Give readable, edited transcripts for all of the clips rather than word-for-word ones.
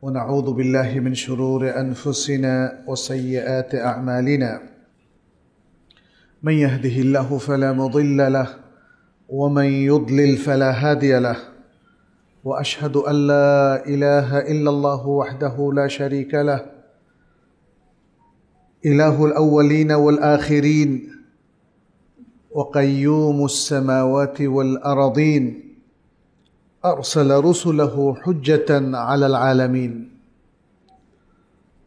ونعوذ بالله من شرور أنفسنا وسيئات أعمالنا من يهده الله فلا مضل له ومن يضلل فلا هادي له وأشهد أن لا إله إلا الله وحده لا شريك له إله الأولين والآخرين وقيوم السماوات والأرضين أرسل رسله حجة على العالمين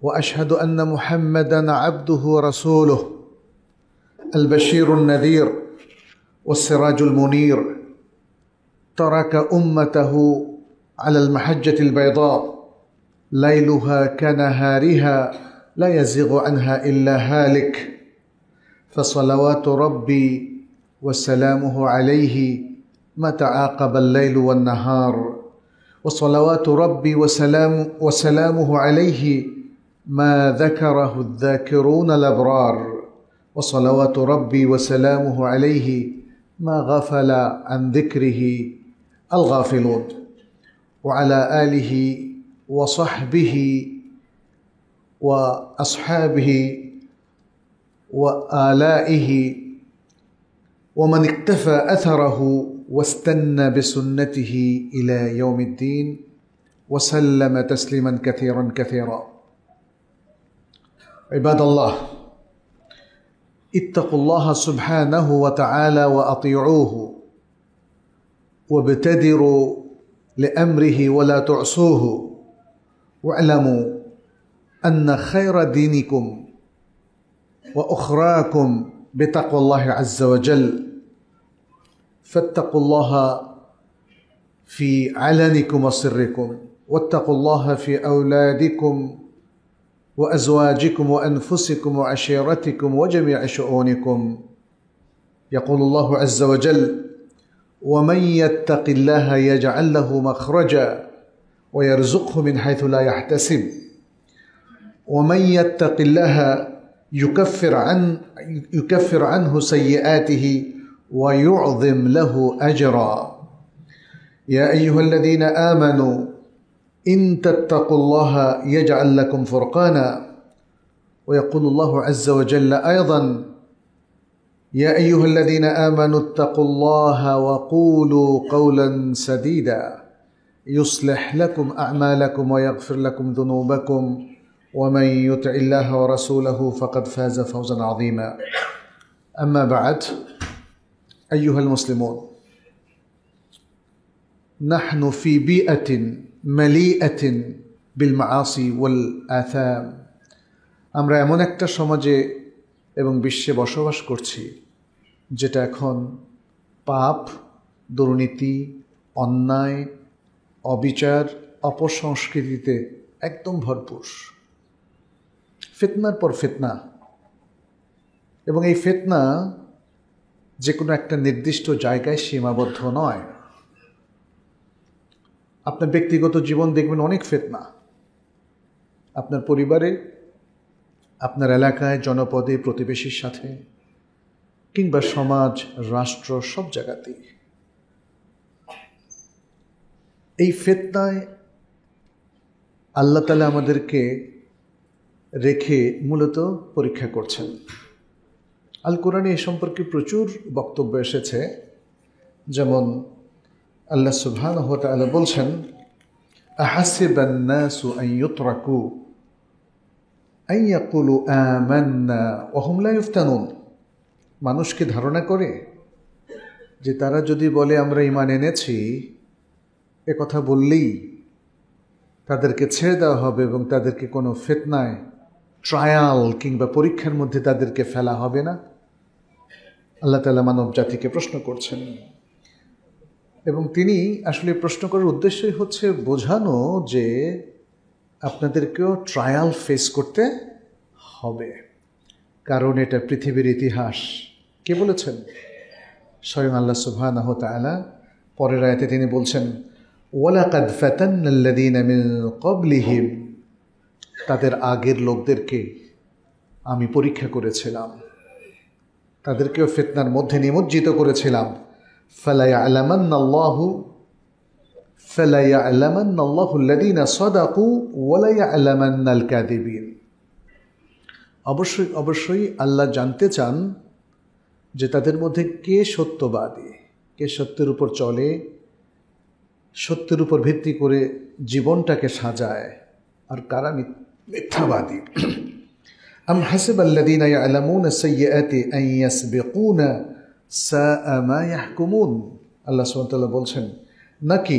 وأشهد أن محمدًا عبده ورسوله البشير النذير والسراج المنير ترك أمته على المحجة البيضاء ليلها كنهارها لا يزيغ عنها إلا هالك فصلوات ربي وسلامه عليه ما تعاقب الليل والنهار وصلوات ربي وسلامه عليه ما ذكره الذاكرون الأبرار وصلوات ربي وسلامه عليه ما غفل عن ذكره الغافلون وعلى آله وصحبه وأصحابه وآلائه ومن اقتفى أثره واستنى بسنته إلى يوم الدين وسلم تسليما كثيرا كثيرا. عباد الله، اتقوا الله سبحانه وتعالى وأطيعوه وابتدروا لأمره ولا تعصوه واعلموا أن خير دينكم وأخراكم بتقوى الله عز وجل فاتقوا الله في علنكم وسركم واتقوا الله في أولادكم وأزواجكم وأنفسكم وعشيرتكم وجميع شؤونكم. يقول الله عز وجل: ومن يتق الله يجعل له مخرجا ويرزقه من حيث لا يحتسب ومن يتق الله يكفر عنه سيئاته ويعظم له أجرا. يا أيها الذين آمنوا إن تتقوا الله يجعل لكم فرقانا. ويقول الله عز وجل أيضا: يا أيها الذين آمنوا اتقوا الله وقولوا قولا سديدا يصلح لكم أعمالكم ويغفر لكم ذنوبكم ومن يطع الله ورسوله فقد فاز فوزا عظيما. أما بعد، أيها المسلمون، نحن في بيئة مليئة بالمعاصي والآثام। আমরা এমন একটা সমাজে এবং বিশ্বে বসবাস করছি যেটা এখন পাপ, দুর্নীতি, অন্যায়, অবিচার, অপসংস্কৃতিতে একদম ভরপুর। ফিতনার পর ফিতনা, এবং এই ফিতনা যে কোনো একটা নির্দিষ্ট জায়গায় সীমাবদ্ধ নয়। আপনার ব্যক্তিগত জীবন দেখবেন অনেক ফিতনা, আপনার পরিবারে, আপনার এলাকায়, জনপদে, প্রতিবেশীর সাথে, কিংবা সমাজ, রাষ্ট্র, সব জায়গাতেই এই ফিতনায় আল্লাহ তাআলা আমাদেরকে রেখে মূলত পরীক্ষা করছেন। আল কোরআনে এ সম্পর্কে প্রচুর বক্তব্য এসেছে। যেমন আল্লাহ সুবহানাহু ওয়া তাআলা বলছেন: আহাসিবান নাসু আন ইউতরাকু আন ইয়াকুলু আমান্না ওয়া হুম লা ইফতানুন। মানুষ কি ধারণা করে যে তারা যদি বলে আমরা ঈমান এনেছি, এ কথা বললেই তাদেরকে ছেড়ে দেওয়া হবে এবং তাদেরকে কোনো ফিতনায়, ট্রায়াল কিংবা পরীক্ষার মধ্যে তাদেরকে ফেলা হবে না? আল্লাহ তাআলা মানব জাতিকে প্রশ্ন করছেন, এবং তিনি আসলে প্রশ্ন করার উদ্দেশ্যই হচ্ছে বোঝানো যে আপনাদেরকেও ট্রায়াল ফেস করতে হবে, কারণ এটা পৃথিবীর ইতিহাস। কে বলেছেন? স্বয়ং আল্লাহ সুবহানাহু ওয়া তাআলা। পরের আয়াতে তিনি বলছেন: ওয়ালাকাদ ফাতান্নাল্লাযীনা মিন ক্বাবলিহিম, তাদের আগের লোকদেরকে আমি পরীক্ষা করেছিলাম, তাদেরকেও ফিতনার মধ্যে নিমজ্জিত করেছিলাম। ফালা ইয়ালামান্নাল্লাহু ফালায়ালামান্না আল্লাহুল্লাযীনা সাদাকু ওয়া লায়ালামান্নাল কাযিবিন। অবশ্যই অবশ্যই আল্লাহ জানতে চান যে তাদের মধ্যে কে সত্যবাদী, কে সত্যের উপর চলে, সত্যের উপর ভিত্তি করে জীবনটাকে সাজায়, আর কারা মিথ্যাবাদী। আম হাসিবাল্লাযীনা ইয়ালামুনা সাইয়্যাতি আন ইয়াসবিকুনা সাআ মা ইয়াহকুমুন। আল্লাহ সুবহানাহু ওয়া তাআলা বলছেন, নাকি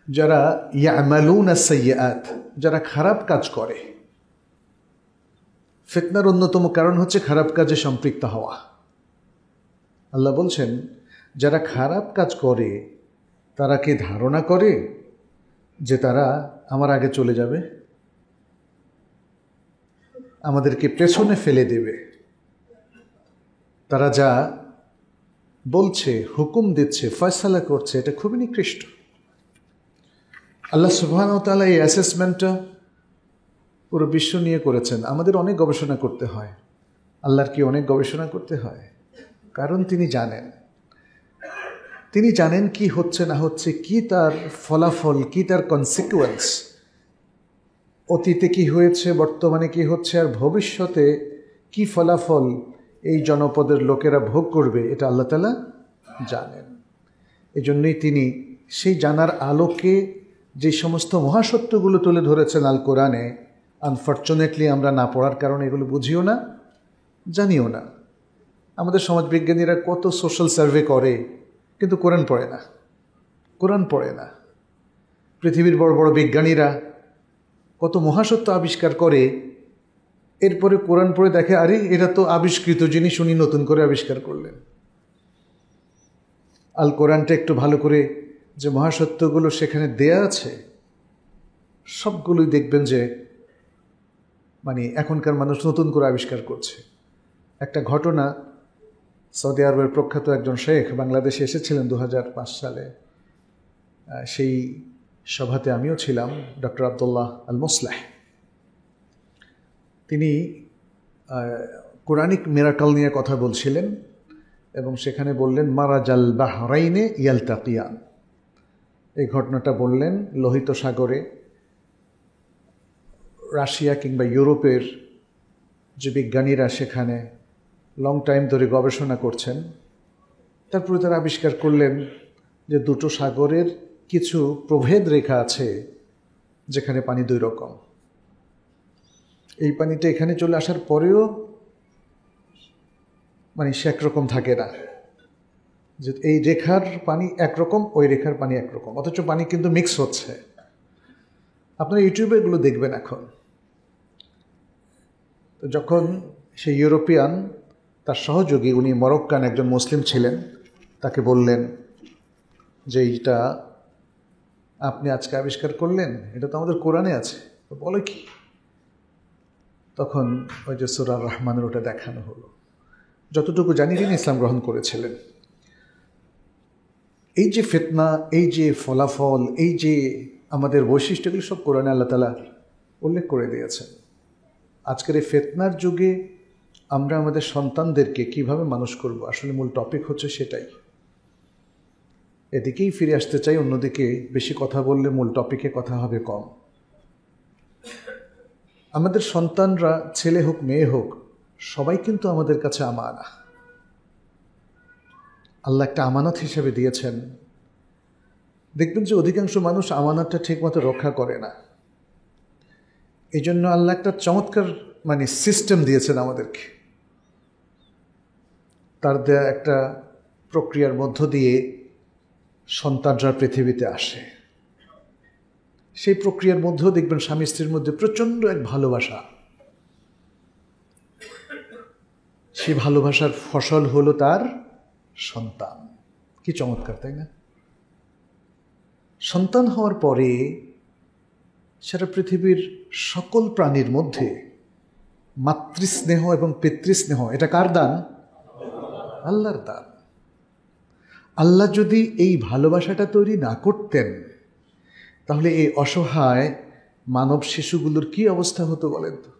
যারা ইয়ামালুনা সাইয়্যাত, যারা খারাপ কাজ করে। ফিতনার অন্যতম কারণ হচ্ছে খারাপ কাজে সম্পৃক্ত হওয়া। আল্লাহ বলছেন, যারা খারাপ কাজ করে তারা কি ধারণা করে যে তারা আমার আগে চলে যাবে, আমাদেরকে পেছনে ফেলে দেবে? তারা যা বলছে, হুকুম দিচ্ছে, ফয়সালা করছে, এটা খুবই নিকৃষ্ট। আল্লাহ সুবহানাহু ওয়া তাআলা এই অ্যাসেসমেন্টটা পুরো বিশ্ব নিয়ে করেছেন। আমাদের অনেক গবেষণা করতে হয়। আল্লাহর কি অনেক গবেষণা করতে হয়? কারণ তিনি জানেন কি হচ্ছে না হচ্ছে, কি তার ফলাফল, কি তার কনসিকুয়েন্স, অতীতে কি হয়েছে, বর্তমানে কি হচ্ছে, আর ভবিষ্যতে কি ফলাফল এই জনপদের লোকেরা ভোগ করবে, এটা আল্লাহ তাআলা জানেন। এজন্যই তিনি সেই জানার আলোকে যে সমস্ত মহাসত্যগুলো তুলে ধরেছেন আল কোরআনে, আনফর্চুনেটলি আমরা না পড়ার কারণে এগুলো বুঝিও না, জানিও না। আমাদের সমাজবিজ্ঞানীরা কত সোশ্যাল সার্ভে করে, কিন্তু কোরআন পড়ে না। পৃথিবীর বড় বড় বিজ্ঞানীরা কত মহাসত্য আবিষ্কার করে, এরপরে কোরআন পড়ে দেখে, আরে এরা তো আবিষ্কৃত জিনিস উনি নতুন করে আবিষ্কার করলেন। আল কোরআনটা একটু ভালো করে যে মহাসত্যগুলো সেখানে দেয়া আছে, সবগুলোই দেখবেন যে এখনকার মানুষ নতুন করে আবিষ্কার করছে। একটা ঘটনা, সৌদি আরবের প্রখ্যাত একজন শেখ বাংলাদেশে এসেছিলেন 2005 সালে। সেই সভাতে আমিও ছিলাম, ডক্টর আব্দুল্লাহ আল মুসলাহ। তিনি কোরআনিক মিরাকল নিয়ে কথা বলছিলেন এবং সেখানে বললেন, মারাজাল বাহরাইনে ইয়ালতাকিয়ান। এই ঘটনাটা বললেন, লোহিত সাগরে রাশিয়া কিংবা ইউরোপের যে বিজ্ঞানীরা সেখানে লং টাইম ধরে গবেষণা করছেন, তারপরে তারা আবিষ্কার করলেন যে দুটো সাগরের কিছু প্রভেদ রেখা আছে যেখানে পানি দুই রকম। এই পানিটা এখানে চলে আসার পরেও সে একরকম থাকে না, যে এই রেখার পানি একরকম, ওই রেখার পানি একরকম, অথচ পানি কিন্তু মিক্স হচ্ছে। আপনারা ইউটিউবে এগুলো দেখবেন এখন। তো যখন সেই ইউরোপিয়ান তার সহযোগী, উনি মরক্কান একজন মুসলিম ছিলেন, তাকে বললেন যে এইটা আপনি আজকে আবিষ্কার করলেন, এটা তো আমাদের কোরআনে আছে। তো বলে কি? তখন ওই যে সূরা রহমানের ওটা দেখানো হলো। যতটুকু জানি তিনি ইসলাম গ্রহণ করেছিলেন। এই যে ফিতনা, এই যে ফলাফল, এই যে আমাদের বৈশিষ্ট্যগুলো সব কোরআনে আল্লাহ তাআলা উল্লেখ করে দিয়েছেন। আজকের এই ফিতনার যুগে আমরা আমাদের সন্তানদেরকে কিভাবে মানুষ করব, আসলে মূল টপিক হচ্ছে সেটাই। এদিকেই ফিরে আসতে চাই, অন্যদিকে বেশি কথা বললে মূল টপিকে কথা হবে কম। আমাদের সন্তানরা, ছেলে হোক মেয়ে হোক, সবাই কিন্তু আমাদের কাছে আমানা। আল্লাহ একটা আমানত হিসেবে দিয়েছেন। দেখবেন যে অধিকাংশ মানুষ আমানতটা ঠিকমতো রক্ষা করে না। এই জন্য আল্লাহ একটা চমৎকার সিস্টেম দিয়েছেন আমাদেরকে। তার দেয়া একটা প্রক্রিয়ার মধ্য দিয়ে সন্তানরা পৃথিবীতে আসে। সেই প্রক্রিয়ার মধ্যেও দেখবেন স্বামী স্ত্রীর মধ্যে প্রচণ্ড এক ভালোবাসা। সেই ভালোবাসার ফসল হলো তার সন্তান। কি চমৎকার, তাই না? সন্তান হওয়ার পরে সারা পৃথিবীর সকল প্রাণীর মধ্যে মাতৃস্নেহ এবং পিতৃস্নেহ, এটা কার দান? আল্লাহর দান। আল্লাহ যদি এই ভালোবাসাটা তৈরি না করতেন, তাহলে এই অসহায় মানব শিশুগুলোর কি অবস্থা হতো বলেন তো?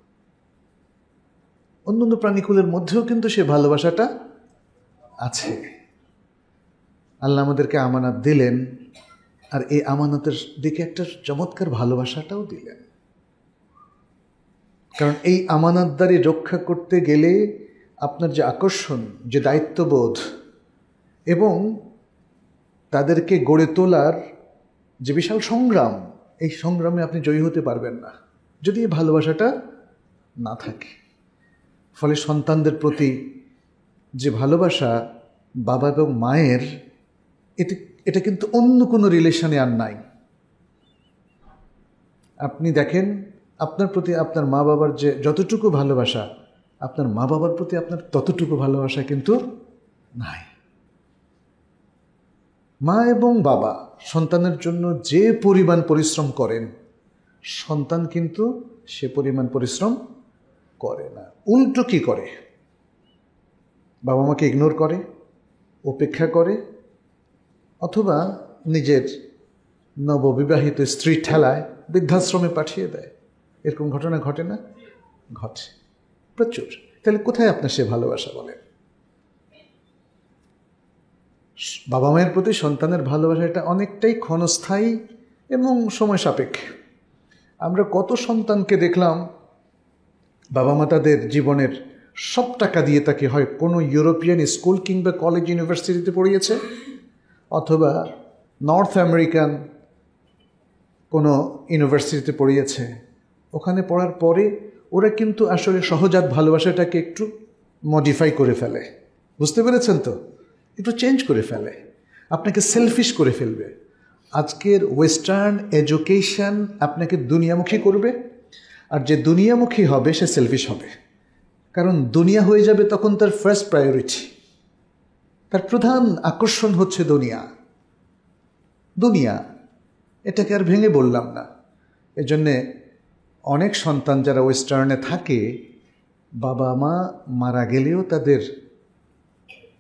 অন্যান্য প্রাণীকুলের মধ্যেও কিন্তু সে ভালোবাসাটা আছে। আল্লাহ আমাদেরকে আমানত দিলেন, আর এই আমানতের দিকে একটা চমৎকার ভালোবাসাটাও দিলেন। কারণ এই আমানতদারি রক্ষা করতে গেলে আপনার যে আকর্ষণ, যে দায়িত্ববোধ এবং তাদেরকে গড়ে তোলার যে বিশাল সংগ্রাম, এই সংগ্রামে আপনি জয়ী হতে পারবেন না যদি এই ভালোবাসাটা না থাকে। ফলে সন্তানদের প্রতি যে ভালোবাসা বাবা এবং মায়ের, এটা কিন্তু অন্য কোনো রিলেশনে আর নাই। আপনি দেখেন আপনার প্রতি আপনার মা বাবার যে যতটুকু ভালোবাসা, আপনার মা বাবার প্রতি আপনার ততটুকু ভালোবাসা কিন্তু নাই। মা এবং বাবা সন্তানের জন্য যে পরিমাণ পরিশ্রম করেন, সন্তান কিন্তু সে পরিমাণ পরিশ্রম করে না। উল্টো কি করে? বাবা মাকে ইগনোর করে, উপেক্ষা করে, অথবা নিজের নববিবাহিত স্ত্রী ঠেলায় বৃদ্ধাশ্রমে পাঠিয়ে দেয়। এরকম ঘটনা ঘটে না? ঘটে প্রচুর। তাহলে কোথায় আপনার সে ভালোবাসা বলেন? বাবা মায়ের প্রতি সন্তানের ভালোবাসা এটা অনেকটাই ক্ষণস্থায়ী এবং সময় সাপেক্ষে। আমরা কত সন্তানকে দেখলাম বাবা মা তাদের জীবনের সব টাকা দিয়ে তাকে হয় কোনো ইউরোপিয়ান স্কুল কিংবা কলেজ ইউনিভার্সিটিতে পড়িয়েছে, অথবা নর্থ আমেরিকান কোনো ইউনিভার্সিটিতে পড়িয়েছে। ওখানে পড়ার পরে ওরা কিন্তু আসলে সহজাত ভালোবাসাটাকে একটু মডিফাই করে ফেলে। বুঝতে পেরেছেন তো? একটু চেঞ্জ করে ফেলে, আপনাকে সেলফিশ করে ফেলবে। আজকের ওয়েস্টার্ন এডুকেশন আপনাকে দুনিয়ামুখী করবে, আর যে দুনিয়ামুখী হবে সে সেলফিশ হবে। কারণ দুনিয়া হয়ে যাবে তখন তার ফার্স্ট প্রায়োরিটি, তার প্রধান আকর্ষণ হচ্ছে দুনিয়া। এটাকে আর ভেঙে বললাম না। এজন্যে অনেক সন্তান যারা ওয়েস্টার্নে থাকে, বাবা মা মারা গেলেও তাদের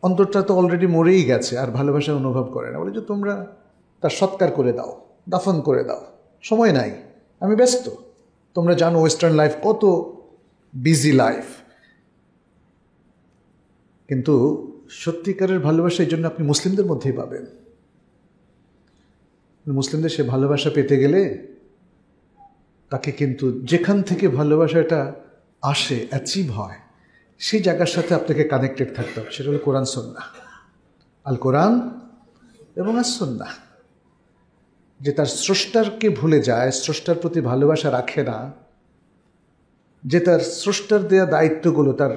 অন্তরটা তো অলরেডি মরেই গেছে, আর ভালোবাসা অনুভব করে না। বলে যে তোমরা তার সৎকার করে দাও, দাফন করে দাও, সময় নাই, আমি ব্যস্ত। তোমরা জানো ওয়েস্টার্ন লাইফ কত বিজি লাইফ। কিন্তু সত্যিকারের ভালোবাসা এই জন্য আপনি মুসলিমদের মধ্যেই পাবেন। মুসলিমদের সে ভালোবাসা পেতে গেলে তাকে কিন্তু যেখান থেকে ভালোবাসাটা আসে, অ্যাচিভ হয়, সেই জায়গার সাথে আপনাকে কানেক্টেড থাকতে হবে। সেটা হলো কোরআন সুন্নাহ, আল কোরআন এবং আস সুন্নাহ। যে তার স্রষ্টারকে ভুলে যায়, স্রষ্টার প্রতি ভালোবাসা রাখে না, যে তার স্রষ্টার দেয়া দায়িত্বগুলো, তার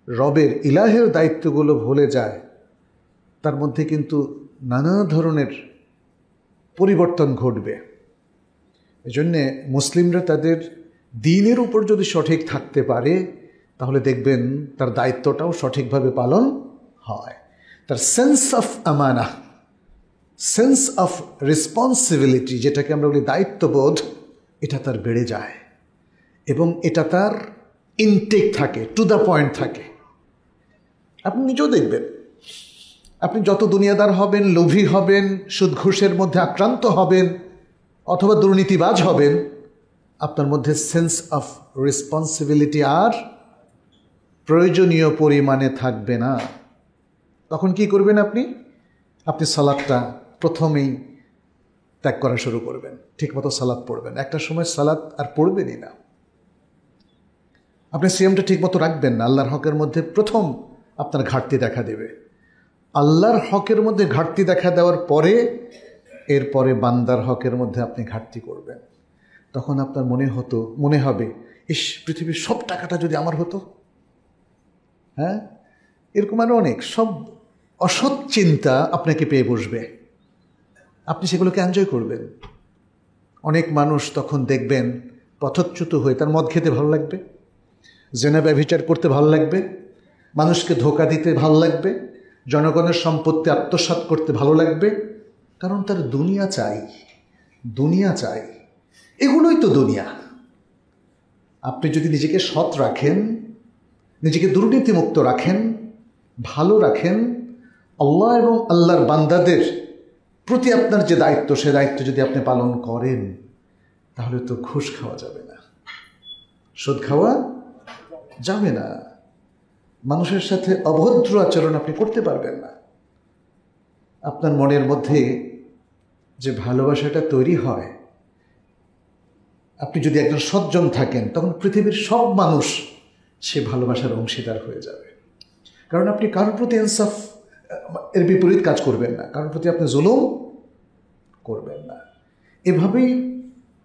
রবের ইলাহের দায়িত্বগুলো ভুলে যায়, তার মধ্যে কিন্তু নানা ধরনের পরিবর্তন ঘটবে। এজন্যে মুসলিমরা তাদের দ্বীনের উপর যদি সঠিক থাকতে পারে, তাহলে দেখবেন তার দায়িত্বটাও সঠিকভাবে পালন হয়। তার সেন্স অফ আমানা, সেন্স অফ রেসপন্সিবিলিটি, যেটাকে আমরা বলি দায়িত্ববোধ, এটা তার বেড়ে যায় এবং এটা তার ইনটেক থাকে, টু দ্য পয়েন্ট থাকে। আপনি নিজেও দেখবেন, আপনি যত দুনিয়াদার হবেন, লোভী হবেন, সুদ ঘুষের মধ্যে আক্রান্ত হবেন, অথবা দুর্নীতিবাজ হবেন, আপনার মধ্যে সেন্স অফ রেসপন্সিবিলিটি আর প্রয়োজনীয় পরিমাণে থাকবে না। তখন কি করবেন আপনি সালাদটা প্রথমেই ত্যাগ করা শুরু করবেন, ঠিকমতো সালাদ পড়বেন। একটা সময় সালাদ আর পড়বেনই না। আপনি সিয়ামটা ঠিকমতো রাখবেন না, আল্লাহর হকের মধ্যে প্রথম আপনার ঘাটতি দেখা দেবে। আল্লাহর হকের মধ্যে ঘাটতি দেখা দেওয়ার পরে এরপরে বান্দার হকের মধ্যে আপনি ঘাটতি করবেন। তখন আপনার মনে হবে, ইস, পৃথিবীর সব টাকাটা যদি আমার হতো। হ্যাঁ, এরকম আরও অনেক সব অসৎ চিন্তা আপনাকে পেয়ে বসবে, আপনি সেগুলোকে এনজয় করবেন। অনেক মানুষ তখন দেখবেন পথচ্যুত হয়ে, তার মদ খেতে ভালো লাগবে, জেনা ব্যভিচার করতে ভালো লাগবে, মানুষকে ধোঁকা দিতে ভালো লাগবে, জনগণের সম্পত্তি আত্মসাৎ করতে ভালো লাগবে। কারণ তার দুনিয়া চাই। এগুলোই তো দুনিয়া। আপনি যদি নিজেকে সৎ রাখেন, নিজেকে দুর্নীতিমুক্ত রাখেন, ভালো রাখেন, আল্লাহ এবং আল্লাহর বান্দাদের প্রতি আপনার যে দায়িত্ব, সে দায়িত্ব যদি আপনি পালন করেন, তাহলে তো ঘুষ খাওয়া যাবে না, সুদ খাওয়া যাবে না, মানুষের সাথে অভদ্র আচরণ আপনি করতে পারবেন না। আপনার মনের মধ্যে যে ভালোবাসাটা তৈরি হয়, আপনি যদি একজন সজ্জন থাকেন, তখন পৃথিবীর সব মানুষ সে ভালোবাসার অংশীদার হয়ে যাবে। কারণ আপনি কারোর প্রতি ইনসাফ এর বিপরীত কাজ করবেন না, কারোর প্রতি আপনি জুলুম করবেন না। এভাবেই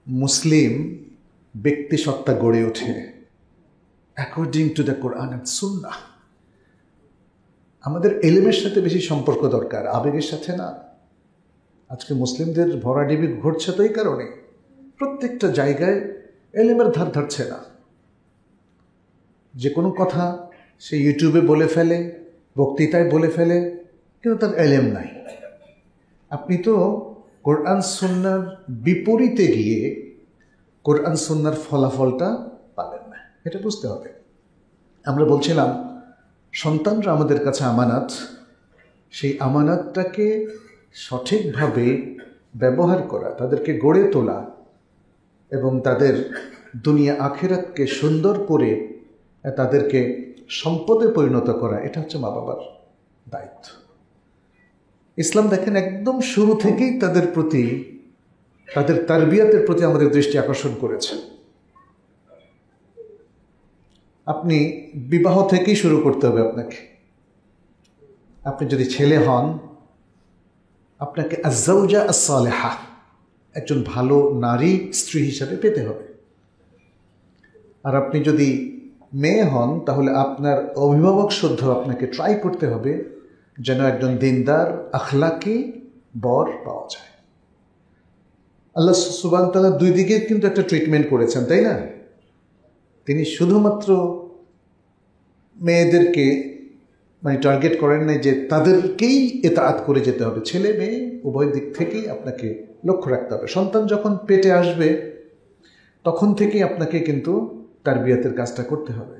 মুসলিম ব্যক্তি সত্তা গড়ে ওঠে according to the Quran and সুন্নাহ। আমাদের এলেমের সাথে বেশি সম্পর্ক দরকার, আবেগের সাথে না। আজকে মুসলিমদের ভরাডিবি ঘটছে তো এই কারণে, প্রত্যেকটা জায়গায় এলেমের ধার ধারছে না। যে কোনো কথা সে ইউটিউবে বলে ফেলে, বক্তৃতায় বলে ফেলে, কিন্তু তার এলেম নাই। আপনি তো কোরআন সুন্নাহর বিপরীতে গিয়ে কোরআন সুন্নাহর ফলাফলটা পাবেন না, এটা বুঝতে হবে। আমরা বলছিলাম সন্তানরা আমাদের কাছে আমানত, সেই আমানতটাকে সঠিকভাবে ব্যবহার করা, তাদেরকে গড়ে তোলা এবং তাদের দুনিয়া আখিরাতকে সুন্দর করে তাদেরকে সম্পদে পরিণত করা, এটা হচ্ছে মা বাবার দায়িত্ব। ইসলাম দেখেন একদম শুরু থেকেই তাদের প্রতি, তাদের তারবিয়াতের প্রতি আমাদের দৃষ্টি আকর্ষণ করেছে। আপনি বিবাহ থেকেই শুরু করতে হবে আপনাকে। আপনি যদি ছেলে হন, আপনাকে আজ-জাওজা আস-সালেহা, একজন ভালো নারী স্ত্রী হিসাবে পেতে হবে। আর আপনি যদি মেয়ে হন, তাহলে আপনার অভিভাবক শুদ্ধ আপনাকে ট্রাই করতে হবে যেন একজন দিনদার আখলাকি বর পাওয়া যায়। আল্লাহ সুবহানাহু ওয়া তাআলা দুই দিকে কিন্তু একটা ট্রিটমেন্ট করেছেন, তাই না? তিনি শুধুমাত্র মেয়েদেরকে টার্গেট করেন নাই যে তাদেরকেই ইতাআত করে যেতে হবে, ছেলে মেয়ে উভয় দিক থেকেই আপনাকে লক্ষ্য রাখতে হবে। সন্তান যখন পেটে আসবে তখন থেকেই আপনাকে কিন্তু তারবিয়াতের কাজটা করতে হবে।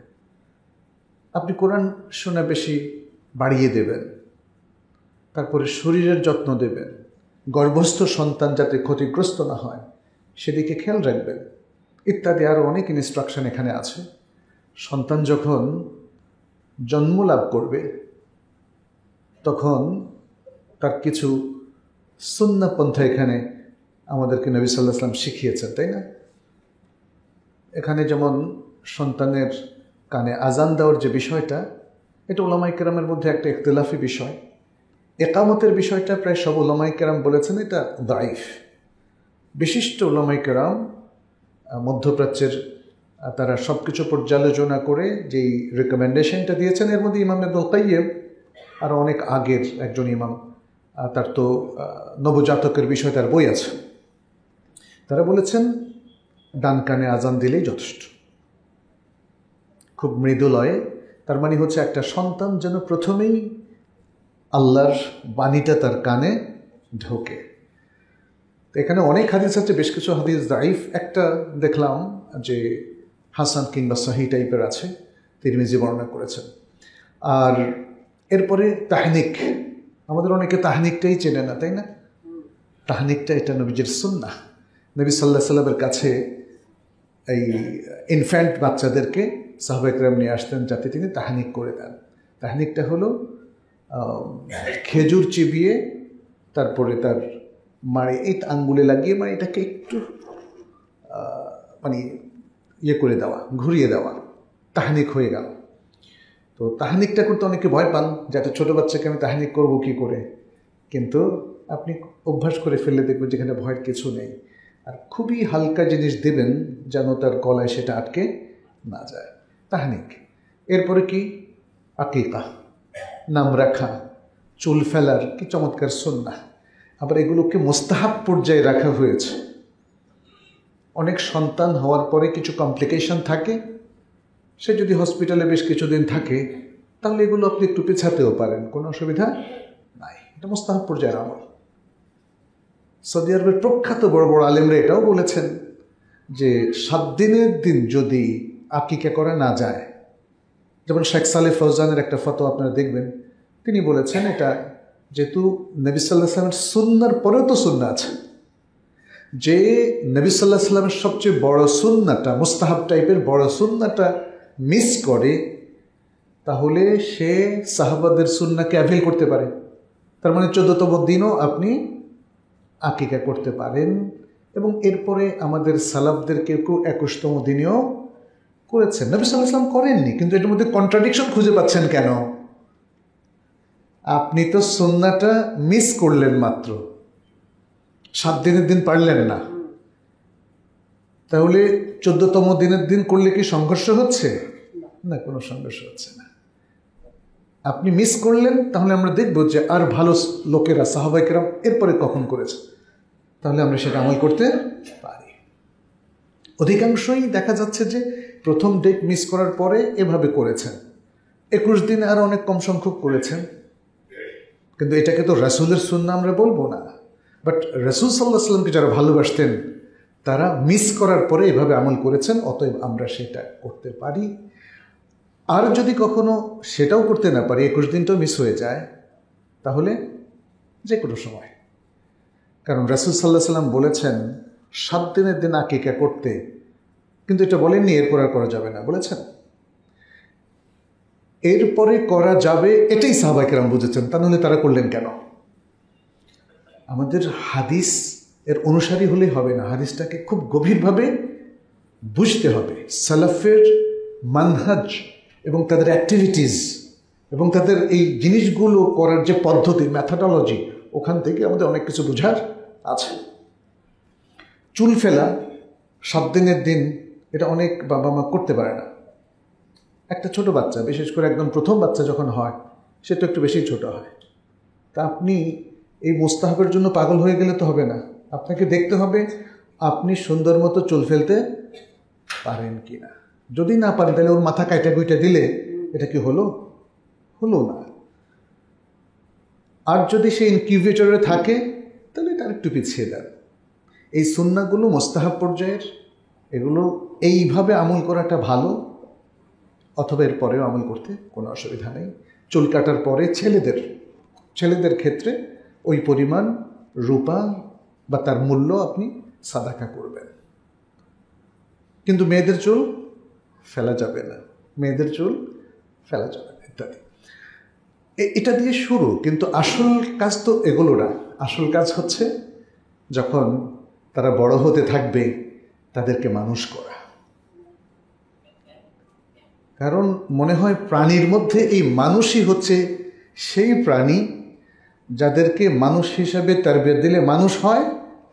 আপনি কোরআন শোনা বেশি বাড়িয়ে দেবেন, তারপরে শরীরের যত্ন দেবেন, গর্ভস্থ সন্তান যাতে ক্ষতিগ্রস্ত না হয় সেদিকে খেয়াল রাখবেন, ইত্যাদি আরও অনেক ইনস্ট্রাকশন এখানে আছে। সন্তান যখন জন্ম লাভ করবে তখন তার কিছু সুন্নাহ পন্থা এখানে আমাদেরকে নবী সাল্লাল্লাহু আলাইহি ওয়াসাল্লাম শিখিয়েছেন, তাই না? এখানে যেমন সন্তানের কানে আজান দেওয়ার যে বিষয়টা, এটা উলামায়ে কেরামের মধ্যে একটা ইখতিলাফি বিষয়। ইকামতের বিষয়টা প্রায় সব উলামায়ে কেরাম বলেছেন এটা দাঈফ। বিশিষ্ট উলামায়ে কেরাম মধ্যপ্রাচ্যের তারা সব কিছু পর্যালোচনা করে যেই রেকমেন্ডেশনটা দিয়েছেন, এর মধ্যে ইমাম ইবনুল কাইয়্যিম আর অনেক আগের একজন ইমাম, তার তো নবজাতকের বিষয় তার বই আছে, তারা বলেছেন ডান কানে আজান দিলেই যথেষ্ট, খুব মৃদুলয়ে। তার মানে হচ্ছে একটা সন্তান যেন প্রথমেই আল্লাহর বাণীটা তার কানে ঢোকে। তো এখানে অনেক হাদিস আছে, বেশ কিছু হাদিস দাঈফ, একটা দেখলাম যে হাসান কিংবা সহি টাইপের আছে, তিরমিজি বর্ণনা করেছেন। আর এরপরে তাহনিক, আমাদের অনেকে তাহনিকটাই চেনে না, তাই না? তাহনিকটা এটা নবীজির সুন্নাহ। নবী সাল্লাল্লাহু আলাইহি ওয়াসাল্লামের কাছে এই ইনফ্যান্ট বাচ্চাদেরকে সাহাবায়ে কেরাম নিয়ে আসতেন যাতে তিনি তাহনিক করে দেন। তাহনিকটা হলো খেজুর চিবিয়ে তারপরে তার মাড়ি এই আঙ্গুলে লাগিয়ে এটাকে একটু ইয়ে করে দেওয়া, ঘুরিয়ে দেওয়া, তাহনিক হয়ে গেল। তো তাহনিকটা করতে অনেকে ভয় পান, যাতে ছোটো বাচ্চাকে আমি তাহনিক করবো কী করে, কিন্তু আপনি অভ্যাস করে ফেললে দেখবেন যেখানে ভয়ের কিছু নেই। আর খুবই হালকা জিনিস দেবেন যেন তার গলায় সেটা আটকে না যায়, তাহনিক। এরপরে কি আকিকা, নাম রাখা, চুল ফেলার কি চমৎকার সুন্নাহ। আবার এগুলোকে মুস্তাহাব পর্যায়ে রাখা হয়েছে। অনেক সন্তান হওয়ার পরে কিছু কমপ্লিকেশন থাকে, সে যদি হসপিটালে বেশ কিছুদিন থাকে তাহলে এগুলো আপনি একটু পেছাতেও পারেন, কোনো অসুবিধা নাই। এটা মুস্তাহাব পর্যায়ের আমল। সৌদি আরবের প্রখ্যাত বড় বড় আলেমরা এটাও বলেছেন যে 7 দিনের দিন যদি আকিকা করা না যায়, যেমন শেখ সালেহ ফৌজানের একটা ফতোয়া আপনারা দেখবেন, তিনি বলেছেন এটা যেহেতু নবী সাল্লাল্লাহু আলাইহি ওয়াসাল্লামের সুন্নাহর পরেও তো সুন্নাহ আছে, যে নবী সাল্লাল্লাহু আলাইহি ওয়াসাল্লামের সবচেয়ে বড় সুন্নাহটা, মুস্তাহাব টাইপের বড় সুন্নাহটা মিস করে, তাহলে সে সাহাবাদের সুন্নাহকে অ্যাভেল করতে পারে। তার মানে 14তম দিনও আপনি আকিকা করতে পারেন। এবং এরপরে আমাদের সালাফদের কেউ কেউ 21তম দিনেও করেছেন। নবী সাল্লাল্লাহু আলাইহি ওয়াসাল্লাম করেননি, কিন্তু এটার মধ্যে কন্ট্রাডিকশন খুঁজে পাচ্ছেন কেন? আপনি তো সুন্নাহটা মিস করলেন, মাত্র 7 দিনের দিন পারলেন না, তাহলে 14তম দিনের দিন করলে কি সংঘর্ষ হচ্ছে? না, কোনো সংঘর্ষ হচ্ছে না। আপনি মিস করলেন, তাহলে আমরা দেখব যে আর ভালো লোকেরা সাহাবায়ে কেরাম এরপরে কখন করেছে, তাহলে আমরা সেটা আমল করতে পারি। অধিকাংশই দেখা যাচ্ছে যে প্রথম ডেট মিস করার পরে এভাবে করেছেন। 21 দিনে আরো অনেক কম সংখ্যক করেছেন, কিন্তু এটাকে তো রাসূলের সুন্নাহ আমরা বলবো না। বাট রাসূল সাল্লাল্লাহু আলাইহি ওয়াসাল্লামকে যারা ভালোবাসতেন তারা মিস করার পরে এভাবে আমল করেছেন, অতএব আমরা সেটা করতে পারি। আর যদি কখনো সেটাও করতে না পারি, 21 দিনটাও মিস হয়ে যায়, তাহলে যে কোনো সময়। কারণ রাসূল সাল্লাল্লাহু আলাইহি ওয়াসাল্লাম বলেছেন 7 দিনের দিন আকিকা করতে, কিন্তু এটা বলেননি এরপর আর করা যাবে না, বলেছেন এরপরে করা যাবে, এটাই সাহাবায়ে কেরাম বুঝেছেন। তা নাহলে তারা করলেন কেন? আমাদের হাদিস এর অনুসারী হলেই হবে না, হাদিসটাকে খুব গভীরভাবে বুঝতে হবে। সালাফের মানহাজ এবং তাদের অ্যাক্টিভিটিস এবং তাদের এই জিনিসগুলো করার যে পদ্ধতি, ম্যাথোডোলজি, ওখান থেকে আমাদের অনেক কিছু বোঝার আছে। চুল ফেলা 7 দিনের দিন, এটা অনেক বাবা মা করতে পারে না। একটা ছোট বাচ্চা, বিশেষ করে একদম প্রথম বাচ্চা যখন হয়, সে তো একটু বেশি ছোট হয়। তা আপনি এই মোস্তাহাবের জন্য পাগল হয়ে গেলে তো হবে না, আপনাকে দেখতে হবে আপনি সুন্দর মতো চুল ফেলতে পারেন কি না। যদি না পারেন তাহলে ওর মাথা কাইটা কুইটা দিলে এটা কি হলো? হলো না। আর যদি সে ইনকিউবেটরে থাকে তাহলে এটা একটু পিছিয়ে দেন। এই সুন্নাহগুলো মোস্তাহাব পর্যায়ের, এগুলো এইভাবে আমল করাটা ভালো, অথবা এর পরেও আমল করতে কোনো অসুবিধা নেই। চুল কাটার পরে ছেলেদের ক্ষেত্রে ওই পরিমাণ রূপা বা তার মূল্য আপনি সাদাকা করবেন, কিন্তু মেয়েদের চুল ফেলা যাবে না, মেয়েদের চুল ফেলা যাবে না ইত্যাদি। এটা দিয়ে শুরু, কিন্তু আসল কাজ তো এগুলো না। আসল কাজ হচ্ছে যখন তারা বড় হতে থাকবে তাদেরকে মানুষ করা। কারণ মনে হয় প্রাণীর মধ্যে এই মানুষই হচ্ছে সেই প্রাণী যাদেরকে মানুষ হিসাবে তারবিয়ত দিলে মানুষ হয়,